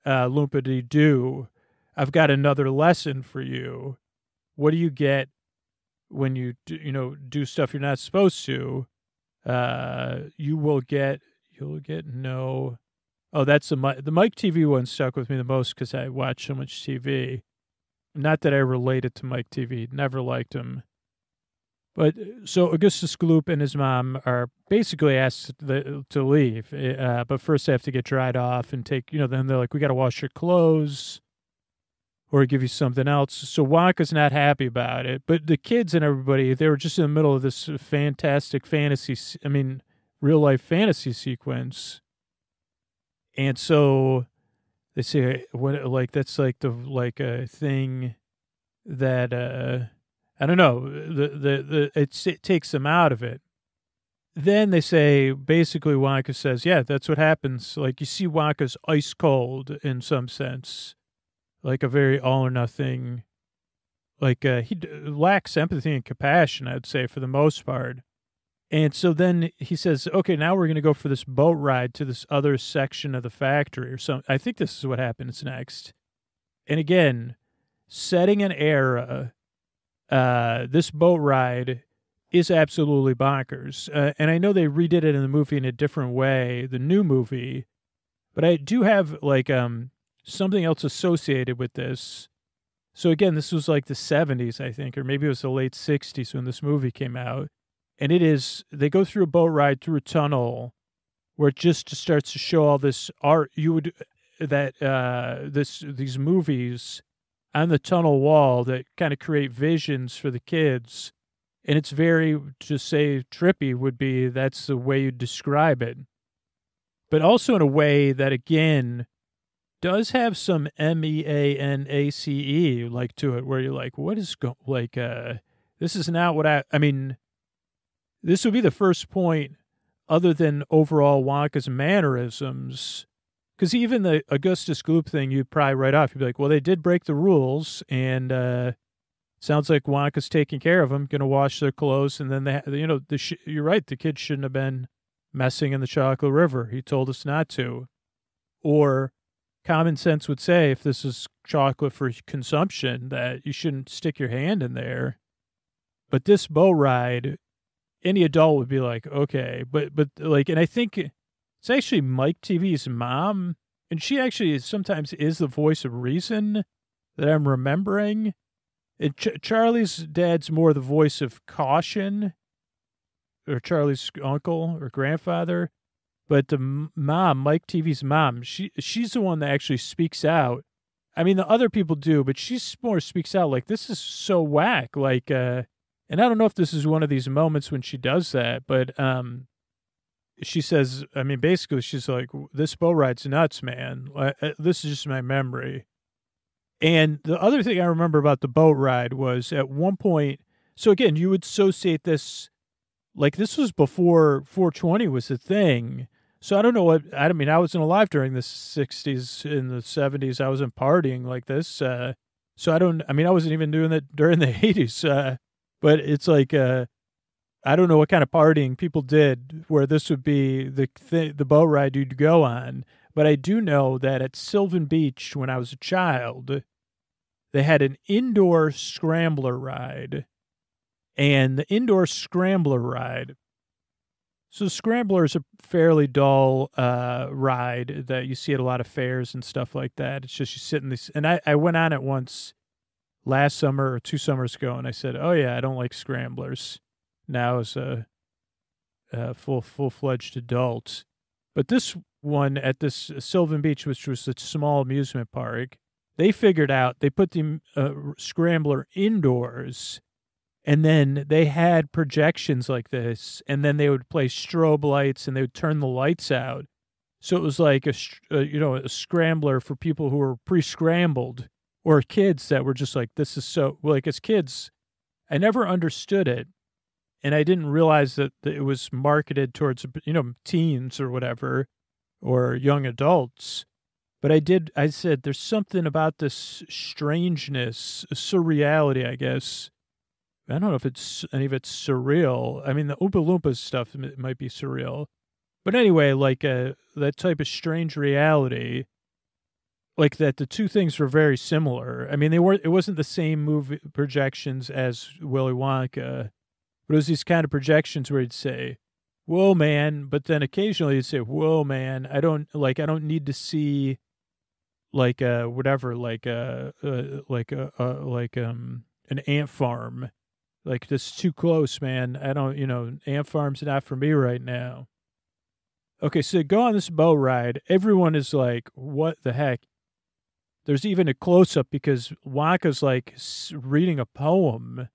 Loompa-dee-doo, I've got another lesson for you. What do you get when you do stuff you're not supposed to? You'll get no. Oh, that's the Mike TV one stuck with me the most because I watch so much TV. Not that I related to Mike TV, never liked him. But so Augustus Gloop and his mom are basically asked to leave, but first they have to get dried off and take. Then they're like, we got to wash your clothes, or give you something else. So Wonka's not happy about it, but the kids and everybody, they were just in the middle of this fantastic real life fantasy sequence. And so they say, what, like, that's like a thing that, I don't know, it takes them out of it. Then they say, basically Wonka says, yeah, that's what happens. Like, you see Wonka's ice cold in some sense. Like a very all or nothing, like he lacks empathy and compassion, I'd say, for the most part. And so then he says, okay, now we're going to go for this boat ride to this other section of the factory or something. I think this is what happens next. And again, setting an era, this boat ride is absolutely bonkers. And I know they redid it in the movie in a different way, the new movie, but I do have like, something else associated with this. So again, this was like the 70s, I think, or maybe it was the late 60s when this movie came out. And they go through a boat ride through a tunnel where it just starts to show all this art. These movies on the tunnel wall that kind of create visions for the kids. And it's very, to say trippy would be, that's the way you describe it. But also in a way that, again, does have some meanace like to it, where you're like, what is this is not what I mean, this would be the first point other than overall Wonka's mannerisms, because even the Augustus Gloop thing, you'd probably write off. You'd be like, well, they did break the rules, and sounds like Wonka's taking care of them, going to wash their clothes, and then you're right, the kids shouldn't have been messing in the chocolate river. He told us not to. Or common sense would say, if this is chocolate for consumption, that you shouldn't stick your hand in there. But this boat ride, any adult would be like, okay, but like, and I think it's actually Mike TV's mom, and she actually sometimes is the voice of reason that I'm remembering. And Charlie's dad's more the voice of caution, or Charlie's uncle or grandfather. But the mom, Mike TV's mom, she's the one that actually speaks out. I mean, the other people do, but she's more speaks out like, this is so whack. Like, and I don't know if this is one of these moments when she does that, but she says, I mean, basically she's like, this boat ride's nuts, man. This is just my memory. And the other thing I remember about the boat ride was at one point, so again, you would associate this, like this was before 420 was a thing. So I don't know I wasn't alive during the 60s, in the 70s. I wasn't partying like this. So I wasn't even doing that during the 80s. But it's like, I don't know what kind of partying people did where this would be the boat ride you'd go on. But I do know that at Sylvan Beach, when I was a child, they had an indoor scrambler ride. And the indoor scrambler ride, so Scrambler is a fairly dull ride that you see at a lot of fairs and stuff like that. It's just you sit in this, and I went on it once last summer or 2 summers ago, and I said, oh yeah, I don't like Scramblers. Now as a full-fledged adult. But this one at this Sylvan Beach, which was a small amusement park, they figured out, they put the Scrambler indoors. And then they had projections like this, and then they would play strobe lights, and they would turn the lights out. So it was like a scrambler for people who were pre-scrambled, or kids that were just like, this is so, like as kids, I never understood it. and I didn't realize that it was marketed towards, teens or whatever, or young adults. But I said, there's something about this strangeness, surreality, I guess. I don't know if any of it's surreal. I mean, the Oompa Loompas stuff might be surreal. But anyway, like that type of strange reality, like that the two things were very similar. I mean, it wasn't the same movie projections as Willy Wonka, but it was these kind of projections where he'd say, "Whoa, man," but then occasionally he'd say, "Whoa, man, I don't need to see whatever, an ant farm. Like, this is too close, man. I don't, ant farm's not for me right now." Okay, so go on this boat ride. Everyone is like, what the heck? There's even a close-up because Wonka's like reading a poem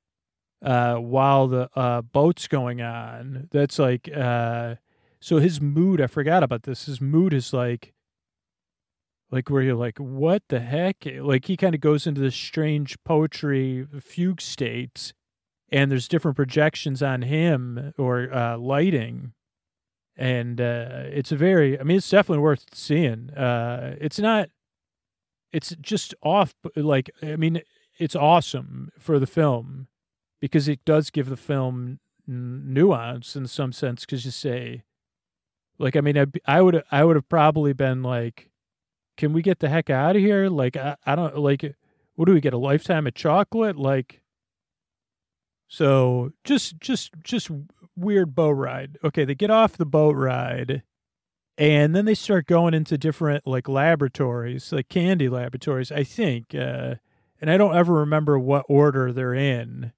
while the boat's going on. That's like, so his mood, I forgot about this. His mood is like where you're like, what the heck? Like, he kind of goes into this strange poetry fugue state, and there's different projections on him or lighting. And it's it's definitely worth seeing. It's just off. Like, I mean, it's awesome for the film because it does give the film nuance in some sense. Because you say, like, I mean, I would have probably been like, can we get the heck out of here? Like, I don't like, what do we get, a lifetime of chocolate? Like, so just weird boat ride. Okay, they get off the boat ride, and then they start going into different like laboratories, like candy laboratories, I think. And I don't ever remember what order they're in,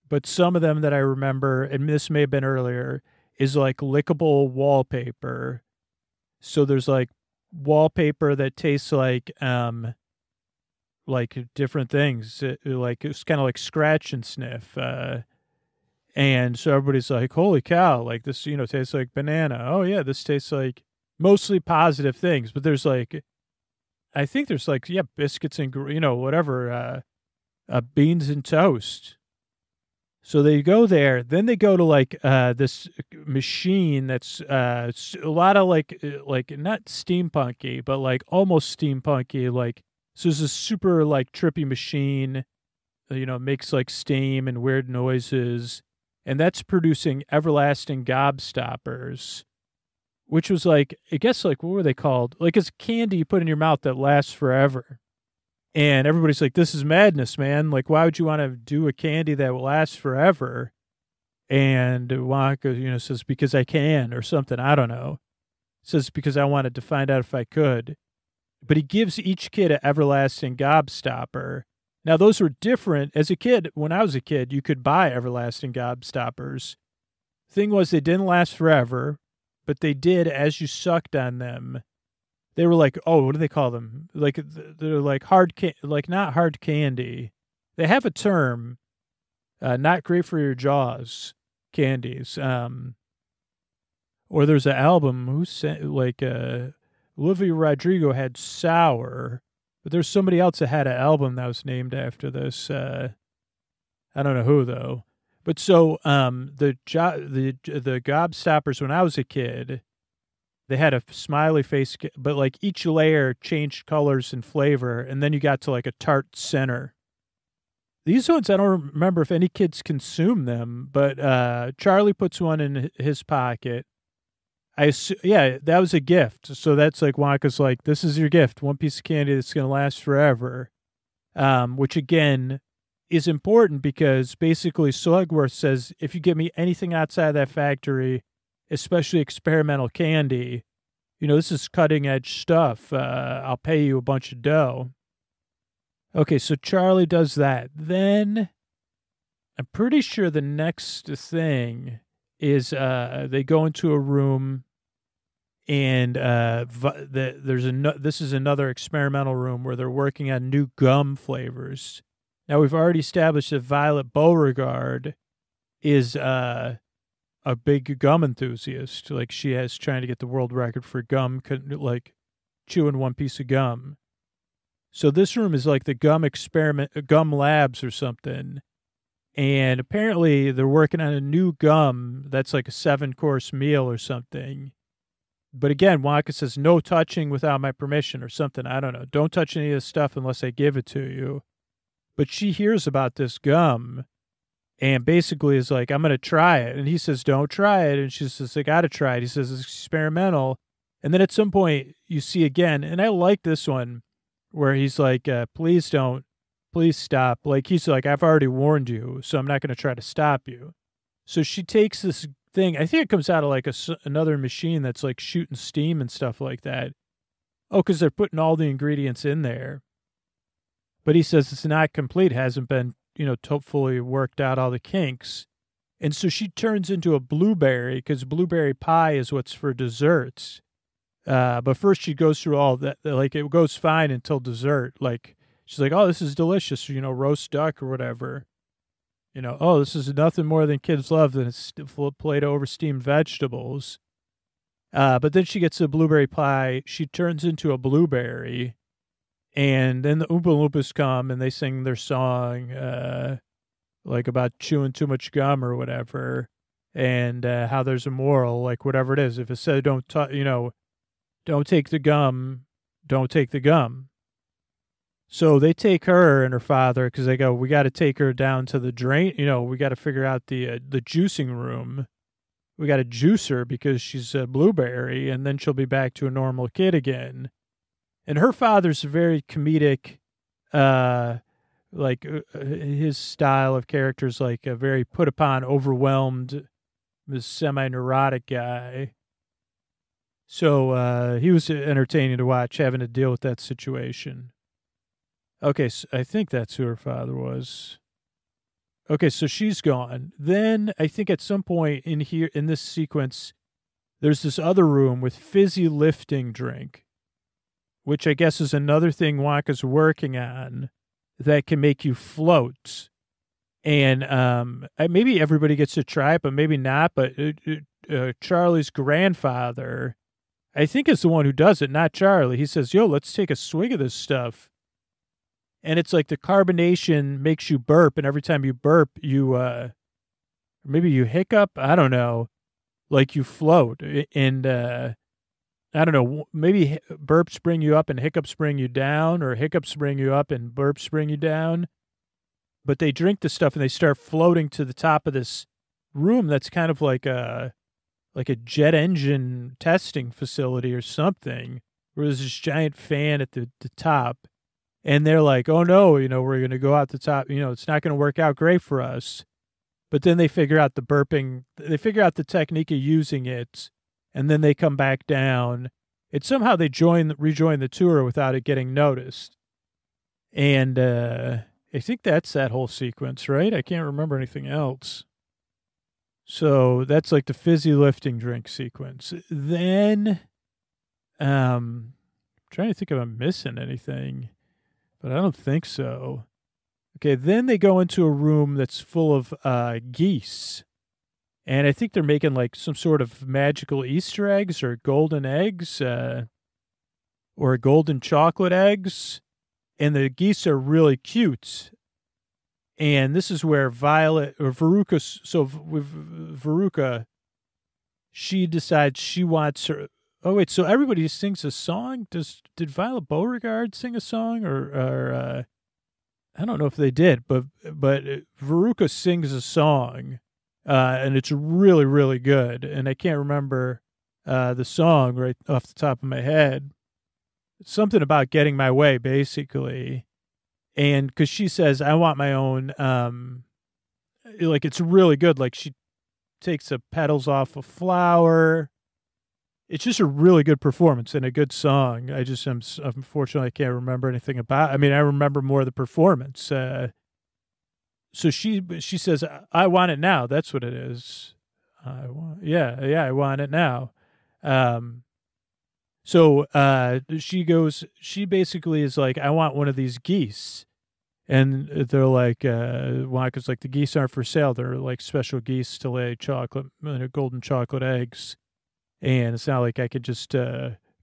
but some of them that I remember, and this may have been earlier, is like lickable wallpaper. So there's like wallpaper that tastes like different things, like it's kind of like scratch and sniff. And so everybody's like, holy cow, like this, tastes like banana. Oh yeah, this tastes like mostly positive things. But there's like, I think there's like, yeah, biscuits and, whatever, beans and toast. So they go there. Then they go to like this machine that's a lot of like not steampunky, but like almost steampunky. Like, so there's a super like trippy machine, makes like steam and weird noises. And that's producing everlasting gobstoppers, which was like, I guess, like, what were they called? Like, it's candy you put in your mouth that lasts forever. And everybody's like, this is madness, man. Like, why would you want to do a candy that will last forever? And Wonka, says, because I can, or something. I don't know. Says, because I wanted to find out if I could. But he gives each kid an everlasting gobstopper. Now, those were different. As a kid, when I was a kid, you could buy everlasting gobstoppers. Thing was, they didn't last forever, but they did as you sucked on them. They were like, oh, what do they call them? Like, they're like not hard candy. They have a term, not great for your jaws candies. Or there's an album, Olivia Rodrigo had Sour. But there's somebody else that had an album that was named after this. I don't know who though. But so the gobstoppers when I was a kid, they had a smiley face, but like each layer changed colors and flavor, and then you got to like a tart center. These ones I don't remember if any kids consume them, but Charlie puts one in his pocket. Yeah, that was a gift. So that's like Wonka's like, this is your gift, one piece of candy that's going to last forever. Which again is important because basically Slugworth says, if you give me anything outside that factory, especially experimental candy, this is cutting edge stuff. I'll pay you a bunch of dough. Okay, so Charlie does that. Then I'm pretty sure the next thing is they go into a room, and this is another experimental room where they're working on new gum flavors. Now, we've already established that Violet Beauregard is a big gum enthusiast. Like, she has trying to get the world record for gum, like chewing one piece of gum. So this room is like the gum labs or something. And apparently they're working on a new gum that's like a 7-course meal or something. But again, Wonka says, no touching without my permission or something. I don't know. Don't touch any of this stuff unless I give it to you. But she hears about this gum and basically is like, I'm going to try it. And he says, don't try it. And she says, I got to try it. He says, it's experimental. And then at some point you see again, and I like this one where he's like, please don't, please stop. Like, he's like, I've already warned you, so I'm not going to try to stop you. So she takes this thing. I think it comes out of like another machine that's like shooting steam and stuff like that. Oh, because they're putting all the ingredients in there. But he says it's not complete, hasn't been, fully worked out all the kinks. And so she turns into a blueberry because blueberry pie is what's for desserts. But first she goes through all that, like it goes fine until dessert. Like she's like, oh, this is delicious, roast duck or whatever. Oh, this is nothing more than kids love than a plate of over-steamed vegetables. But then she gets a blueberry pie. She turns into a blueberry. And then the Oompa Loompas come and they sing their song, like about chewing too much gum or whatever. And how there's a moral, like whatever it is. If it said don't take the gum, don't take the gum. So they take her and her father because they go, we got to take her down to the drain. We got to figure out the juicing room. We got to juice her because she's a blueberry, and then she'll be back to a normal kid again. And her father's very comedic, his style of character's like a very put upon, overwhelmed, semi-neurotic guy. So he was entertaining to watch, having to deal with that situation. Okay, so I think that's who her father was. Okay, so she's gone. Then I think at some point in this sequence, there's this other room with fizzy lifting drink, which I guess is another thing Wonka's working on that can make you float. And maybe everybody gets to try it, but maybe not. But Charlie's grandfather, I think, is the one who does it, not Charlie. He says, yo, let's take a swig of this stuff. And it's like the carbonation makes you burp, and every time you burp, maybe you hiccup. I don't know, like you float. And I don't know, maybe burps bring you up and hiccups bring you down, or hiccups bring you up and burps bring you down. But they drink the stuff and they start floating to the top of this room that's kind of like a jet engine testing facility or something, where there's this giant fan at the top. And they're like, oh, no, we're going to go out the top. It's not going to work out great for us. But then they figure out the burping. They figure out the technique of using it. And then they come back down. It's somehow they rejoin the tour without it getting noticed. And I think that's that whole sequence, right? I can't remember anything else. So that's like the fizzy lifting drink sequence. Then I'm trying to think if I'm missing anything. But I don't think so. Okay, then they go into a room that's full of geese. And I think they're making like some sort of magical Easter eggs or golden eggs or golden chocolate eggs. And the geese are really cute. And this is where Veruca, she decides she wants her. Oh, wait, so everybody sings a song? Did Violet Beauregard sing a song? Or I don't know if they did, but Veruca sings a song, and it's really, really good. And I can't remember the song right off the top of my head. It's something about getting my way, basically. And because she says, I want my own, like, it's really good. Like, she takes the petals off a flower. It's just a really good performance and a good song. Unfortunately, I can't remember anything about. I mean, I remember more of the performance. So she says, "I want it now." That's what it is. I want it now. So she goes. She basically is like, "I want one of these geese," and they're like, Wonka's like, "The geese aren't for sale. They're like special geese to lay chocolate, golden chocolate eggs." And it's not like I could just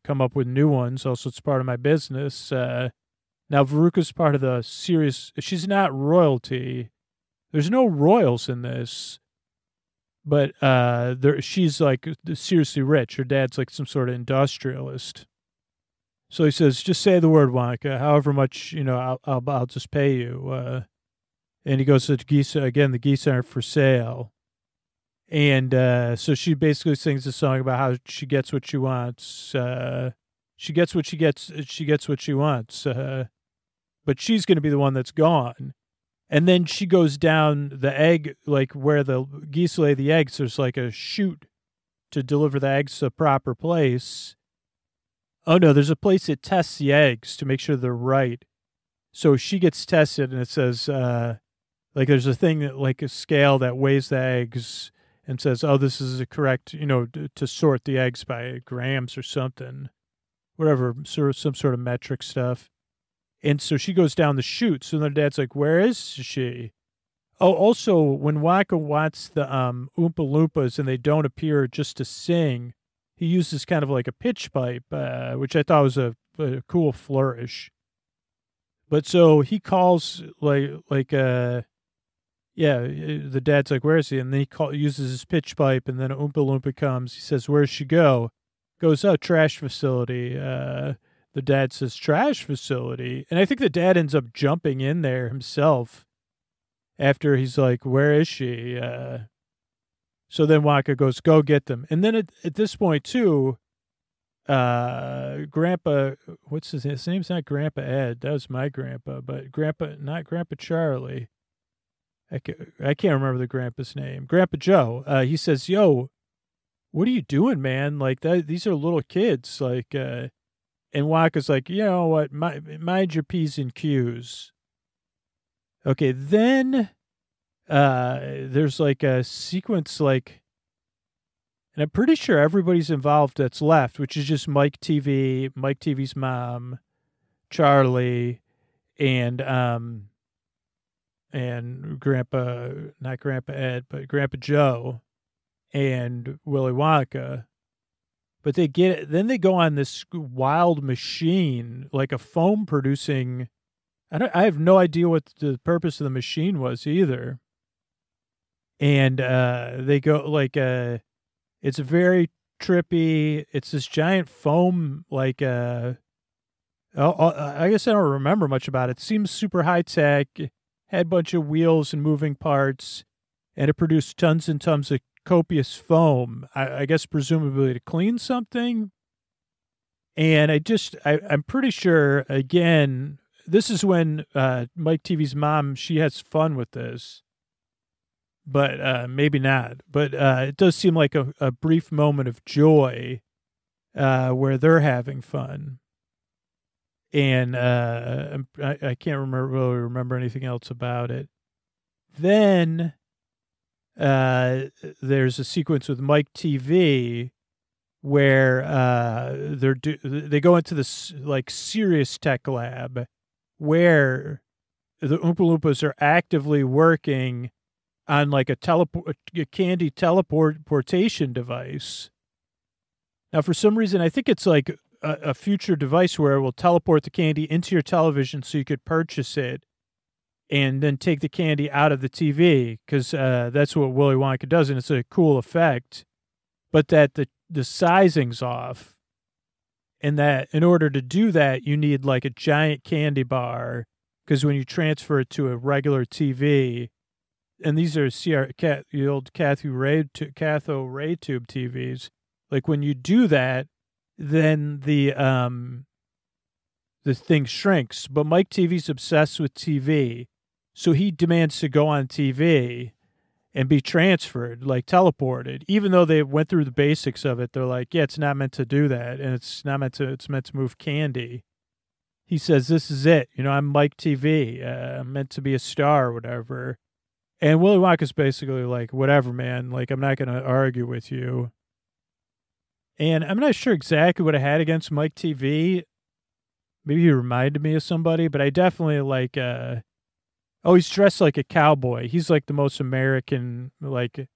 come up with new ones. Also, it's part of my business. Now, Veruca's part of the series. She's not royalty, There's no royals in this, but she's like seriously rich. Her dad's like some sort of industrialist. So he says, just say the word, Wonka, however much, I'll just pay you. And he goes to the geese, again, the geese aren't for sale. And so she basically sings a song about how she gets what she wants. She gets what she gets. She gets what she wants. But she's going to be the one that's gone. And then she goes down the egg, like where the geese lay the eggs. There's like a chute to deliver the eggs to the proper place. Oh, no, there's a place that tests the eggs to make sure they're right. So she gets tested, and it says, like there's a thing, that, like a scale that weighs the eggs and says, oh, this is the correct, to sort the eggs by grams or something, whatever, some sort of metric stuff. And so she goes down the chute. So then her dad's like, where is she? Oh, also, when Wonka wants the Oompa Loompas and they don't appear just to sing, he uses kind of like a pitch pipe, which I thought was a cool flourish. But so he calls the dad's like, where is he? And then he uses his pitch pipe, and then Oompa Loompa comes. He says, where's she go? Goes, oh, trash facility. The dad says, trash facility. And I think the dad ends up jumping in there himself after he's like, where is she? So then Wonka goes, go get them. And then at this point, too, Grandpa, what's his name's not Grandpa Ed. That was my grandpa, but not Grandpa Charlie. I can't remember the grandpa's name. Grandpa Joe. He says, yo, what are you doing, man? Like, these are little kids. Like, and Wonka's like, you know what? Mind your P's and Q's. Okay, then there's like a sequence, like, and I'm pretty sure everybody's involved that's left, which is just Mike TV's mom, Charlie, and Grandpa, not Grandpa Ed, but Grandpa Joe and Willy Wonka. But they go on this wild machine, like a foam producing. I have no idea what the purpose of the machine was either. And they go like it's very trippy. It's this giant foam, like I guess I don't remember much about it. It seems super high tech. Had a bunch of wheels and moving parts, and it produced tons and tons of copious foam, I guess presumably to clean something. And I'm pretty sure, again, this is when Mike TV's mom, she has fun with this. But maybe not. But it does seem like a brief moment of joy where they're having fun. And I can't really remember anything else about it. Then there's a sequence with Mike TV where they go into this like serious tech lab where the Oompa Loompas are actively working on like a candy teleportation device. Now, for some reason, I think it's like a future device where it will teleport the candy into your television so you could purchase it and then take the candy out of the TV, because that's what Willy Wonka does, and it's a cool effect. But that the sizing's off, and that in order to do that, you need like a giant candy bar, because when you transfer it to a regular TV, and these are the old cathode ray tube TVs, like when you do that, then the thing shrinks. But Mike TV's obsessed with TV. So he demands to go on TV and be transferred, like teleported. Even though they went through the basics of it, they're like, yeah, it's not meant to do that. And it's meant to move candy. He says, this is it. I'm Mike TV. I'm meant to be a star or whatever. And Willy Wonka's basically like, whatever, man. Like, I'm not going to argue with you. And I'm not sure exactly what I had against Mike TV. Maybe he reminded me of somebody, but I definitely like, he's dressed like a cowboy. He's like the most American, like,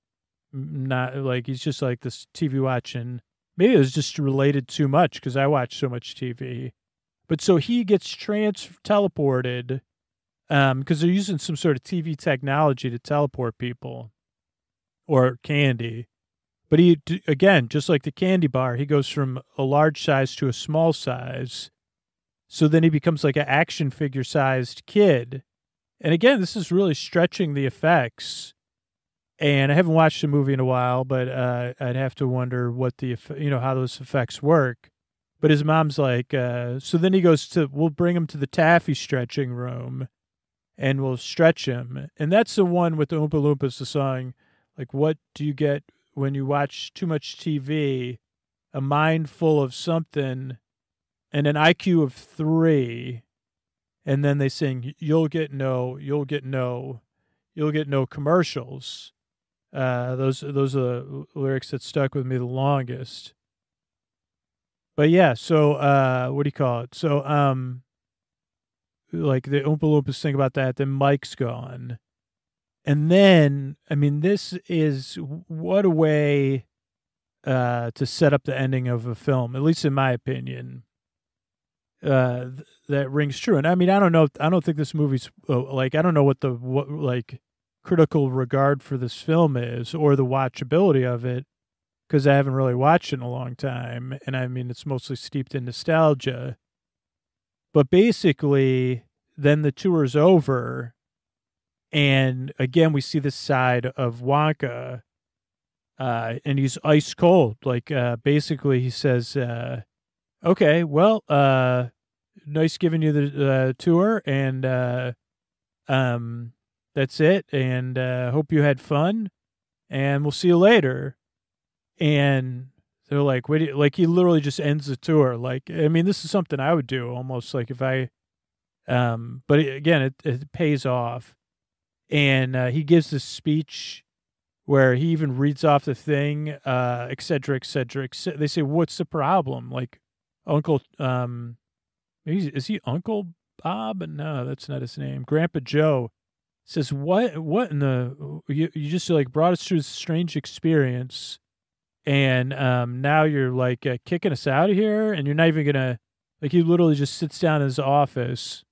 not like, he's just like this TV watching. Maybe it was just related too much because I watch so much TV. But so he gets teleported because they're using some sort of TV technology to teleport people or candy. But again, just like the candy bar, he goes from a large size to a small size. So then he becomes like an action figure sized kid. And again, this is really stretching the effects. And I haven't watched the movie in a while, but I'd have to wonder what how those effects work. But his mom's like, so then he we'll bring him to the taffy stretching room and we'll stretch him. And that's the one with the Oompa Loompas, the song, like, what do you get when you watch too much TV? A mind full of something and an IQ of 3. And then they sing, you'll get no commercials. Those are the lyrics that stuck with me the longest. But yeah, so what do you call it? So like the Oompa Loompas sing about that, then Mike's gone. And then, I mean, this is what a way to set up the ending of a film, at least in my opinion. That rings true. And I mean, I don't think this movie's I don't know what critical regard for this film is or the watchability of it, because I haven't really watched it in a long time. And I mean, it's mostly steeped in nostalgia. But basically, then the tour's over. And again, we see this side of Wonka. And he's ice cold. Like, basically, he says, okay, well, nice giving you the tour. And that's it. And hope you had fun. And we'll see you later. And they're like, wait, like he literally just ends the tour. Like, I mean, this is something I would do almost like if I, but again, it pays off. And he gives this speech where he even reads off the thing, et cetera, et cetera, et cetera. They say, what's the problem? Like Uncle, is he Uncle Bob? No, that's not his name. Grandpa Joe says, what in the, you just like brought us through this strange experience. And now you're like kicking us out of here, and you're not even gonna, like, he literally just sits down in his office.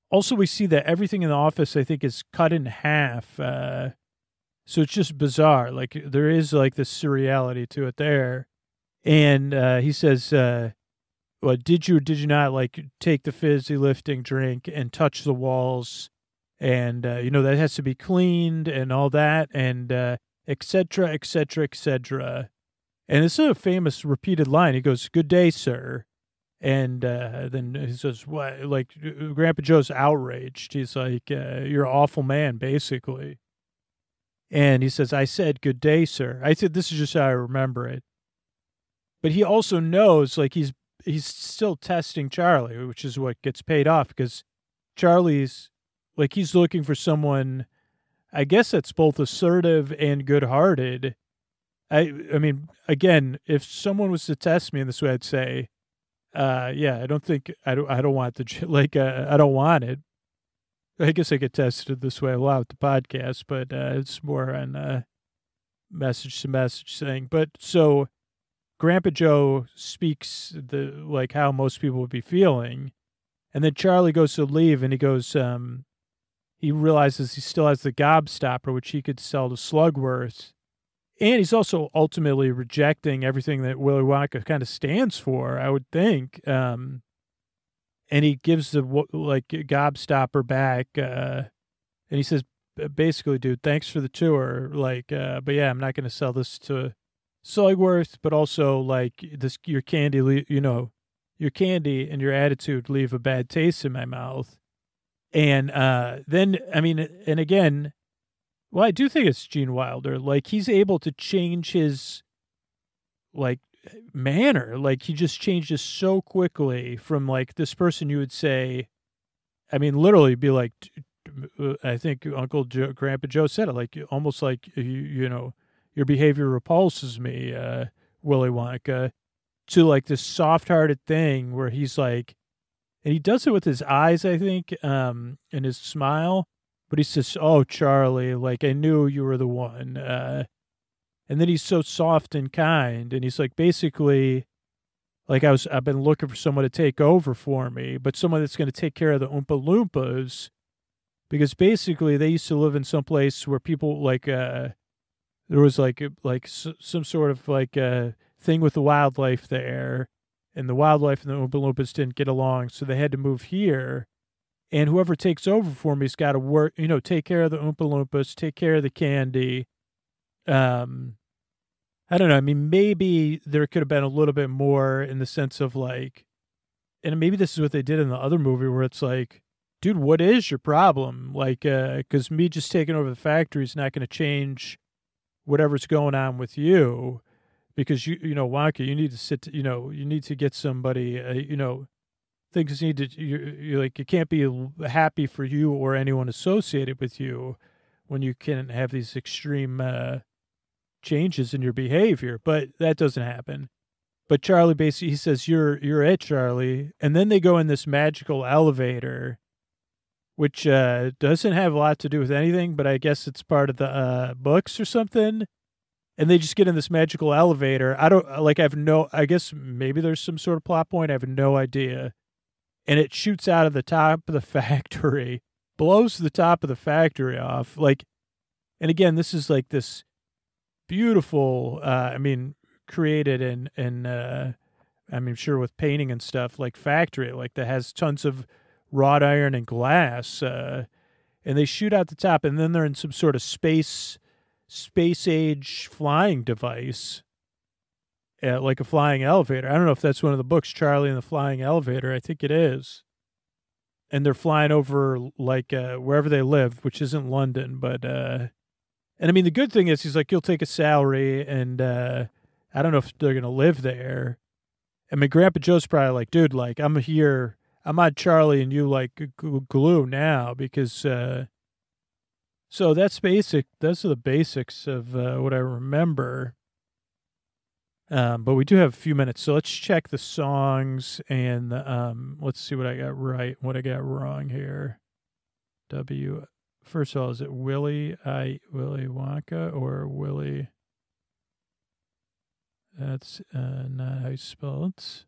Also, we see that everything in the office, I think, is cut in half. So it's just bizarre. Like, there is like this surreality to it there. And he says, well, did you not like take the fizzy lifting drink and touch the walls? And, that has to be cleaned and all that. And, et cetera, et cetera, et cetera. And this is a famous repeated line. He goes, good day, sir. And then he says, what? Like, Grandpa Joe's outraged. He's like, you're an awful man, basically. And he says, I said, good day, sir. I said, this is just how I remember it. But he also knows, like, he's still testing Charlie, which is what gets paid off, because Charlie's, like, he's looking for someone, I guess, that's both assertive and good-hearted. I mean, again, if someone was to test me in this way, I'd say, yeah, I don't want I don't want it. I guess I get tested this way a lot with the podcast, but it's more on message to message thing. But so Grandpa Joe speaks like how most people would be feeling, and then Charlie goes to leave, and he goes, he realizes he still has the gobstopper, which he could sell to Slugworth. And he's also ultimately rejecting everything that Willy Wonka kind of stands for, I would think. And he gives the gobstopper back. And he says, basically, dude, thanks for the tour. Like, but yeah, I'm not going to sell this to Slugworth, but also like this, your candy, your candy and your attitude leave a bad taste in my mouth. And then, I mean, and again, well, I do think it's Gene Wilder. Like, he's able to change his, like, manner. Like, he just changes so quickly from, like, this person you would say, I mean, literally be like, I think Grandpa Joe said it, like, almost like, your behavior repulses me, Willy Wonka, to, like, this soft-hearted thing where he's like, and he does it with his eyes, I think, and his smile. But he says, oh, Charlie, like, I knew you were the one. And then he's so soft and kind. And he's like, basically, like, I've been looking for someone to take over for me, but someone that's going to take care of the Oompa Loompas because basically they used to live in some place where people like there was some sort of thing with the wildlife there, and the wildlife and the Oompa Loompas didn't get along, so they had to move here. And whoever takes over for me's got to work, take care of the Oompa Loompas, take care of the candy. I don't know. I mean, maybe there could have been a little bit more in the sense of and maybe this is what they did in the other movie where it's like, dude, what is your problem? Because me just taking over the factory is not going to change whatever's going on with you, because Wonka, you need to you need to get somebody, things need to, it can't be happy for you or anyone associated with you when you can have these extreme changes in your behavior. But that doesn't happen. But Charlie basically, he says, you're it, Charlie. And then they go in this magical elevator, which doesn't have a lot to do with anything, but I guess it's part of the books or something. And they just get in this magical elevator. I guess maybe there's some sort of plot point. I have no idea. And it shoots out of the top of the factory, blows the top of the factory off. And again, this is this beautiful, created and sure with painting and stuff, factory, that has tons of wrought iron and glass, and they shoot out the top, and then they're in some sort of space age flying device, like a flying elevator. I don't know if that's one of the books, Charlie and the Flying Elevator. I think it is. And they're flying over wherever they live, which isn't London, but and I mean the good thing is he's like, you'll take a salary, and I don't know if they're gonna live there. I mean, Grandpa Joe's probably like, dude, I'm here, I'm on Charlie and you glue now, because so that's basic. Those are the basics of what I remember. But we do have a few minutes, so let's check the songs and let's see what I got right, what I got wrong here. First of all, is it Willy Wonka or Willy? That's not how you spell it.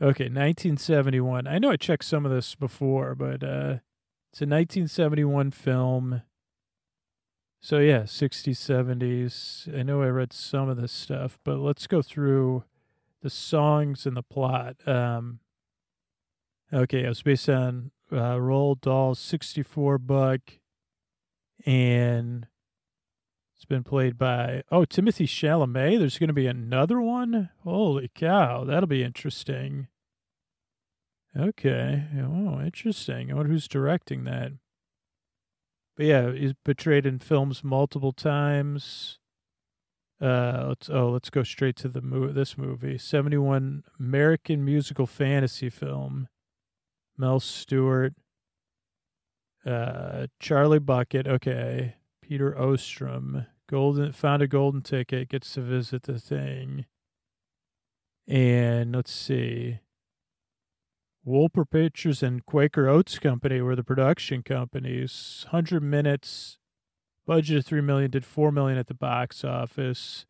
Okay, 1971. I know I checked some of this before, but it's a 1971 film. So yeah, 60s, 70s. I know I read some of this stuff, but let's go through the songs and the plot. Okay, it was based on Roald Dahl's 64 book, and it's been played by, Timothy Chalamet. There's going to be another one? Holy cow, that'll be interesting. Okay, interesting. I wonder who's directing that. But yeah, he's portrayed in films multiple times. Let's go straight to this movie. 71 American musical fantasy film. Mel Stewart. Charlie Bucket. Okay. Peter Ostrom. Found a golden ticket. Gets to visit the thing. And let's see. Wolper Pictures and Quaker Oats Company were the production companies. 100 minutes, budget of $3 million, did $4 million at the box office.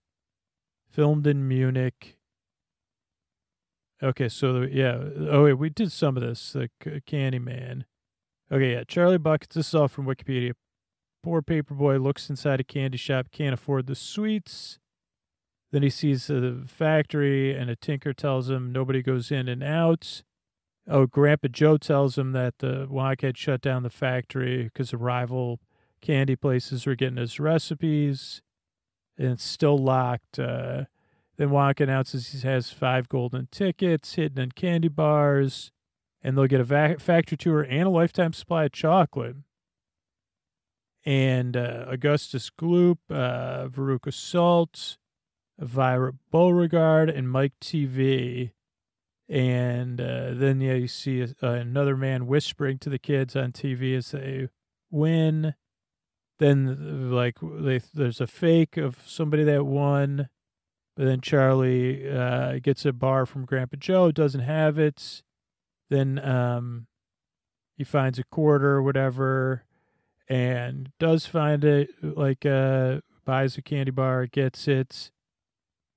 Filmed in Munich. Okay, so we did some of this. The Candyman. Okay, yeah, Charlie Buckets. This is all from Wikipedia. Poor paperboy looks inside a candy shop, can't afford the sweets. Then he sees the factory, and a tinker tells him nobody goes in and out. Grandpa Joe tells him that the Wonka had shut down the factory because the rival candy places were getting his recipes, and it's still locked. Then Wonka announces he has 5 golden tickets hidden in candy bars, and they'll get a factory tour and a lifetime supply of chocolate. And Augustus Gloop, Veruca Salt, Violet Beauregard, and Mike TV. And then, you see another man whispering to the kids on TV as they win. Then, there's a fake of somebody that won. But then Charlie gets a bar from Grandpa Joe, doesn't have it. Then he finds a quarter or whatever and does find it, buys a candy bar, gets it.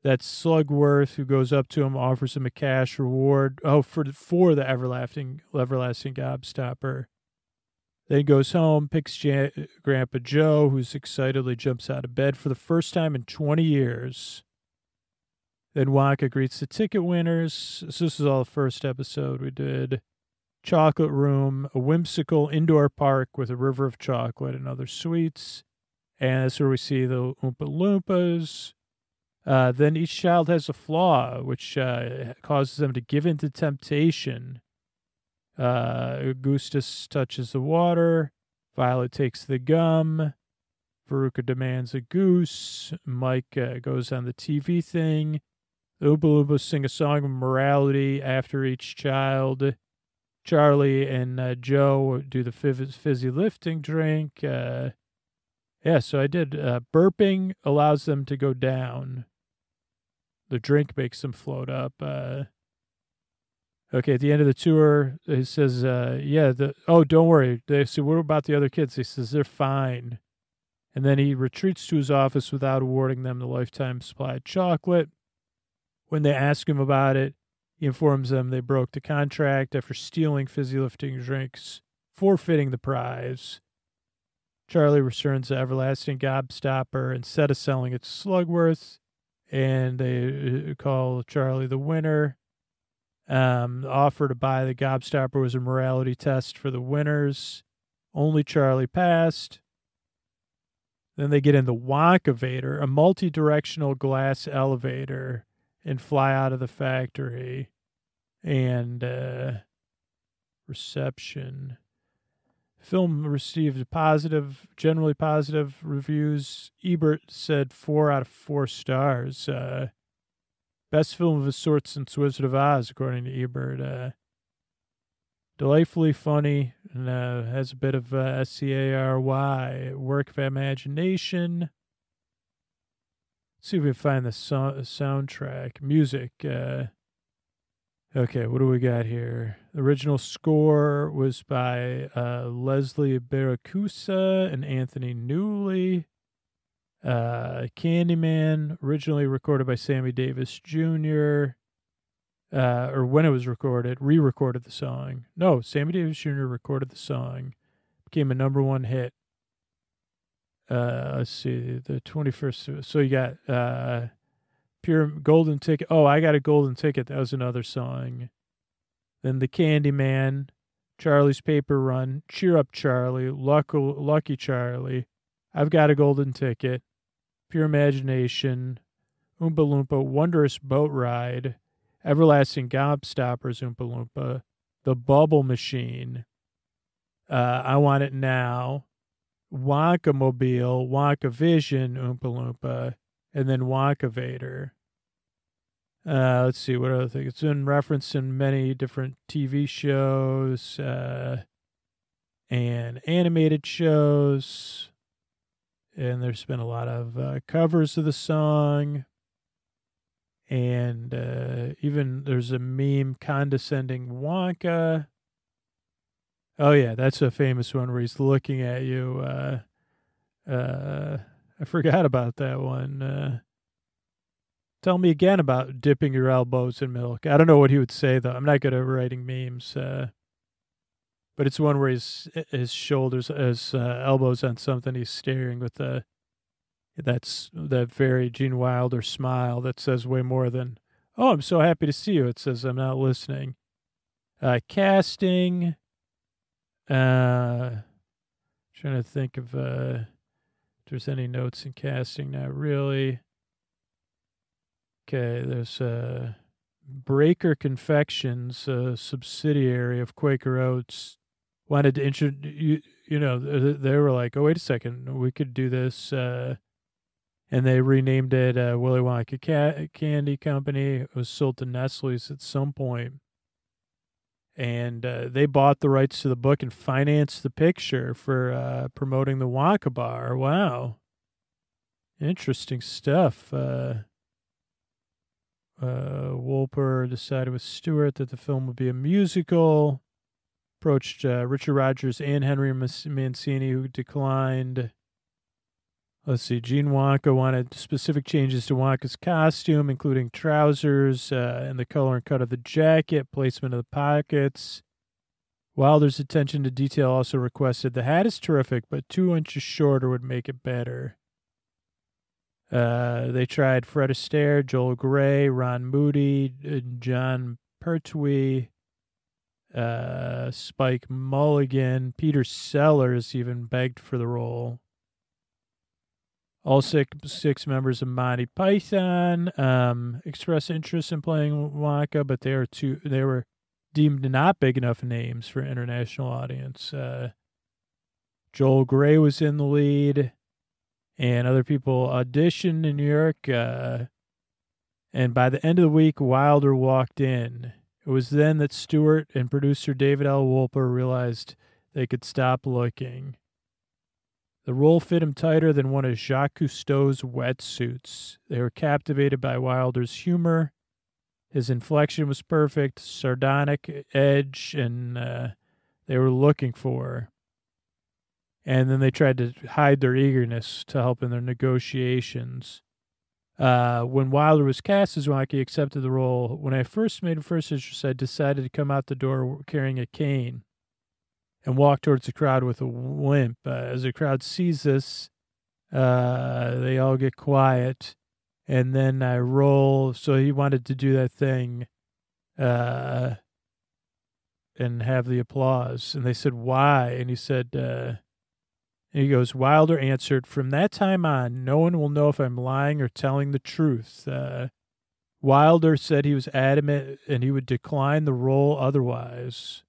That's Slugworth, who goes up to him, offers him a cash reward. For the everlasting gobstopper. Then goes home, picks Grandpa Joe, who's excitedly jumps out of bed for the first time in 20 years. Then Wonka greets the ticket winners. So this is all the first episode we did. Chocolate room, a whimsical indoor park with a river of chocolate and other sweets. And that's where we see the Oompa Loompas. Then each child has a flaw, which causes them to give in to temptation. Augustus touches the water. Violet takes the gum. Veruca demands a goose. Mike goes on the TV thing. The Oompa Loompas sing a song of morality after each child. Charlie and Joe do the fizzy lifting drink. So I did. Burping allows them to go down. The drink makes them float up. Okay, at the end of the tour, he says, don't worry. They say, what about the other kids? He says, they're fine. And then he retreats to his office without awarding them the lifetime supply of chocolate. When they ask him about it, he informs them they broke the contract after stealing fizzy lifting drinks, forfeiting the prize. Charlie returns the everlasting gobstopper instead of selling it to Slugworth, and they call Charlie the winner. The offer to buy the gobstopper was a morality test for the winners. Only Charlie passed. Then they get in the Wonkavator, a multi-directional glass elevator, and fly out of the factory. And reception. Film received generally positive reviews. Ebert said 4 out of 4 stars. Best film of its sort since Wizard of Oz, according to Ebert. Delightfully funny and has a bit of SCARY, work of imagination. Let's see if we can find the soundtrack. Music. Okay, what do we got here? The original score was by Leslie Barracusa and Anthony Newley. Candyman, originally recorded by Sammy Davis Jr., or when it was recorded, re-recorded the song. No, Sammy Davis Jr. recorded the song. Became a #1 hit. Let's see, the 21st. So you got Pure Golden Ticket. Oh, I Got a Golden Ticket. That was another song. Then The Candyman, Charlie's Paper Run, Cheer Up Charlie, Lucky Charlie, I've Got a Golden Ticket, Pure Imagination, Oompa Loompa, Wondrous Boat Ride, Everlasting Gobstoppers, Oompa Loompa, The Bubble Machine, I Want It Now, Wonkamobile, Wonka Vision, Oompa Loompa, and then Wonkavator. Let's see, what other thing? It's been referenced in many different TV shows and animated shows. And there's been a lot of covers of the song. And even there's a meme condescending Wonka. Oh, yeah, that's a famous one where he's looking at you. I forgot about that one. Tell me again about dipping your elbows in milk. I don't know what he would say, though. I'm not good at writing memes. But it's one where his shoulders, his elbows on something. He's staring with that very Gene Wilder smile that says way more than, oh, I'm so happy to see you. It says, I'm not listening. Casting. Trying to think of if there's any notes in casting. Not really. Okay, there's Breaker Confections, a subsidiary of Quaker Oats, wanted to introduce, they were like, oh, wait a second, we could do this. And they renamed it Willy Wonka Candy Company. It was sold to Nestle's at some point. And they bought the rights to the book and financed the picture for promoting the Wonka bar. Wow. Interesting stuff. Wolper decided with Stewart that the film would be a musical. Approached Richard Rodgers and Henry Mancini, who declined. Let's see. Gene Wonka wanted specific changes to Wonka's costume, including trousers and the color and cut of the jacket, placement of the pockets. Wilder's attention to detail also requested, the hat is terrific, but 2 inches shorter would make it better. They tried Fred Astaire, Joel Grey, Ron Moody, John Pertwee, Spike Mulligan. Peter Sellers even begged for the role. All six members of Monty Python expressed interest in playing Wonka, but they were deemed not big enough names for an international audience. Joel Grey was in the lead, and other people auditioned in New York. And by the end of the week, Wilder walked in. It was then that Stewart and producer David L. Wolper realized they could stop looking. The role fit him tighter than one of Jacques Cousteau's wetsuits. They were captivated by Wilder's humor. His inflection was perfect, sardonic edge, and they were looking for. And then they tried to hide their eagerness to help in their negotiations. When Wilder was cast as Wonka, he accepted the role. When I first made a first interest, I decided to come out the door carrying a cane and walk towards the crowd with a limp. As the crowd sees this, they all get quiet. And then I roll. So he wanted to do that thing and have the applause. And they said, why? And he said, and he goes, Wilder answered, from that time on, no one will know if I'm lying or telling the truth. Wilder said he was adamant and he would decline the role otherwise.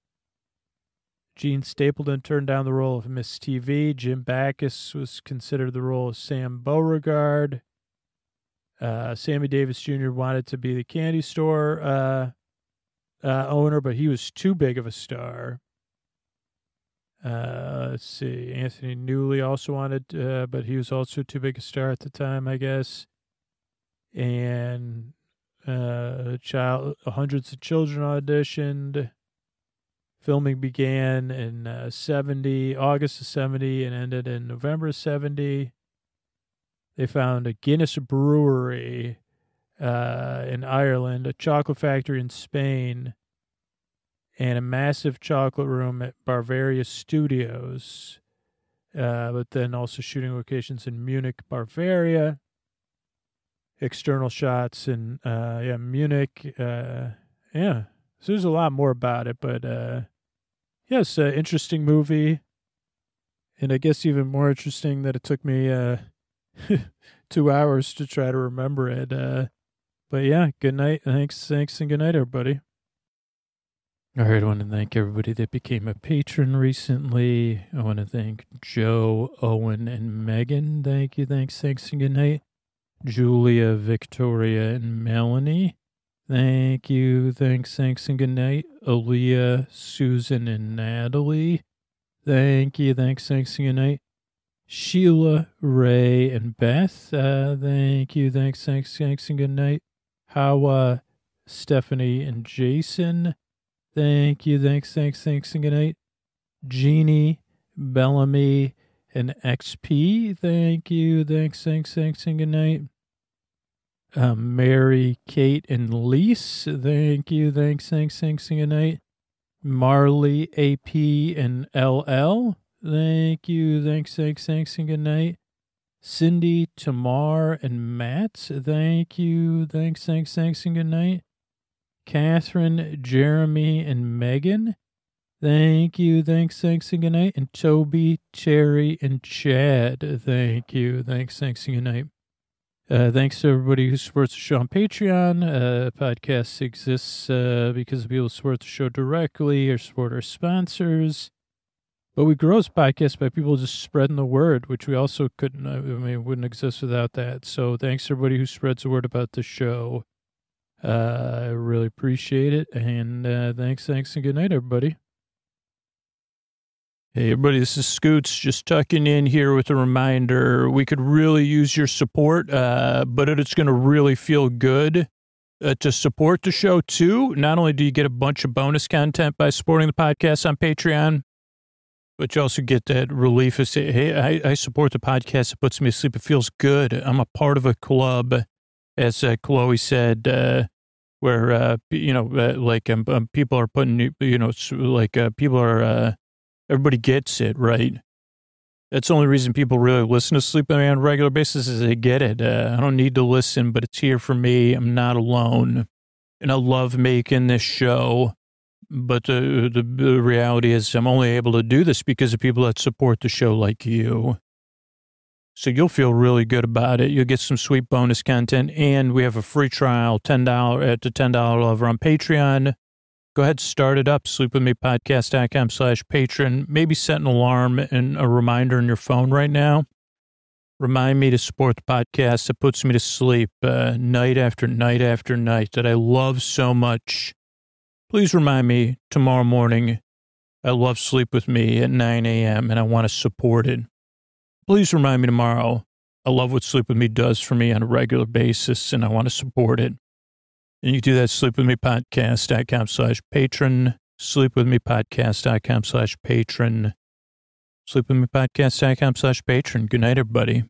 Gene Stapleton turned down the role of Miss TV. Jim Backus was considered the role of Sam Beauregard. Sammy Davis Jr. wanted to be the candy store owner, but he was too big of a star. Let's see. Anthony Newley also wanted, but he was also too big a star at the time, I guess. And hundreds of children auditioned. Filming began in August of 70, and ended in November of 70. They found a Guinness brewery in Ireland, a chocolate factory in Spain, and a massive chocolate room at Bavaria Studios, but then also shooting locations in Munich, Bavaria, external shots in Munich. So there's a lot more about it, but yes, interesting movie, and I guess even more interesting that it took me 2 hours to try to remember it. But yeah, good night. Thanks, and good night, everybody. All right, I want to thank everybody that became a patron recently. I want to thank Joe, Owen, and Megan. Thank you, thanks, and good night. Julia, Victoria, and Melanie. Thank you, thanks, and good night. Aaliyah, Susan, and Natalie. Thank you, thanks, and good night. Sheila, Ray, and Beth. Thank you, thanks, and good night. Hawa, Stephanie, and Jason. Thank you, thanks, and good night. Jeannie, Bellamy, and XP. Thank you, thanks, and good night. Mary, Kate, and Lise. Thank you, thanks, and good night. Marley, AP, and LL. Thank you, thanks, and good night. Cindy, Tamar, and Matt. Thank you, thanks, and good night. Catherine, Jeremy, and Megan. Thank you, thanks, and good night. And Toby, Terry, and Chad. Thank you, thanks, and good night. Thanks to everybody who supports the show on Patreon. Podcast exists because people support the show directly or support our sponsors. But we grow this podcast by people just spreading the word, which we also couldn't, it wouldn't exist without that. So thanks to everybody who spreads the word about the show. I really appreciate it. And thanks, and good night, everybody. Hey, everybody, this is Scoots, just tucking in here with a reminder. We could really use your support, but it's going to really feel good to support the show, too. Not only do you get a bunch of bonus content by supporting the podcast on Patreon, but you also get that relief of say, hey, I support the podcast. It puts me to sleep. It feels good. I'm a part of a club, as Chloe said, where, people are putting, people are, everybody gets it, right? That's the only reason people really listen to Sleep With Me on a regular basis is they get it. I don't need to listen, but it's here for me. I'm not alone. And I love making this show. But the reality is I'm only able to do this because of people that support the show like you. So you'll feel really good about it. You'll get some sweet bonus content. And we have a free trial, $10 at the $10 level on Patreon. Go ahead, start it up, sleepwithmepodcast.com/patron. Maybe set an alarm and a reminder in your phone right now. Remind me to support the podcast that puts me to sleep night after night after night that I love so much. Please remind me tomorrow morning. I love Sleep With Me at 9 a.m. and I want to support it. Please remind me tomorrow. I love what Sleep With Me does for me on a regular basis and I want to support it. And you can do that at sleepwithmepodcast.com/patron, sleepwithmepodcast.com/patron, sleepwithmepodcast.com/patron. Good night, everybody.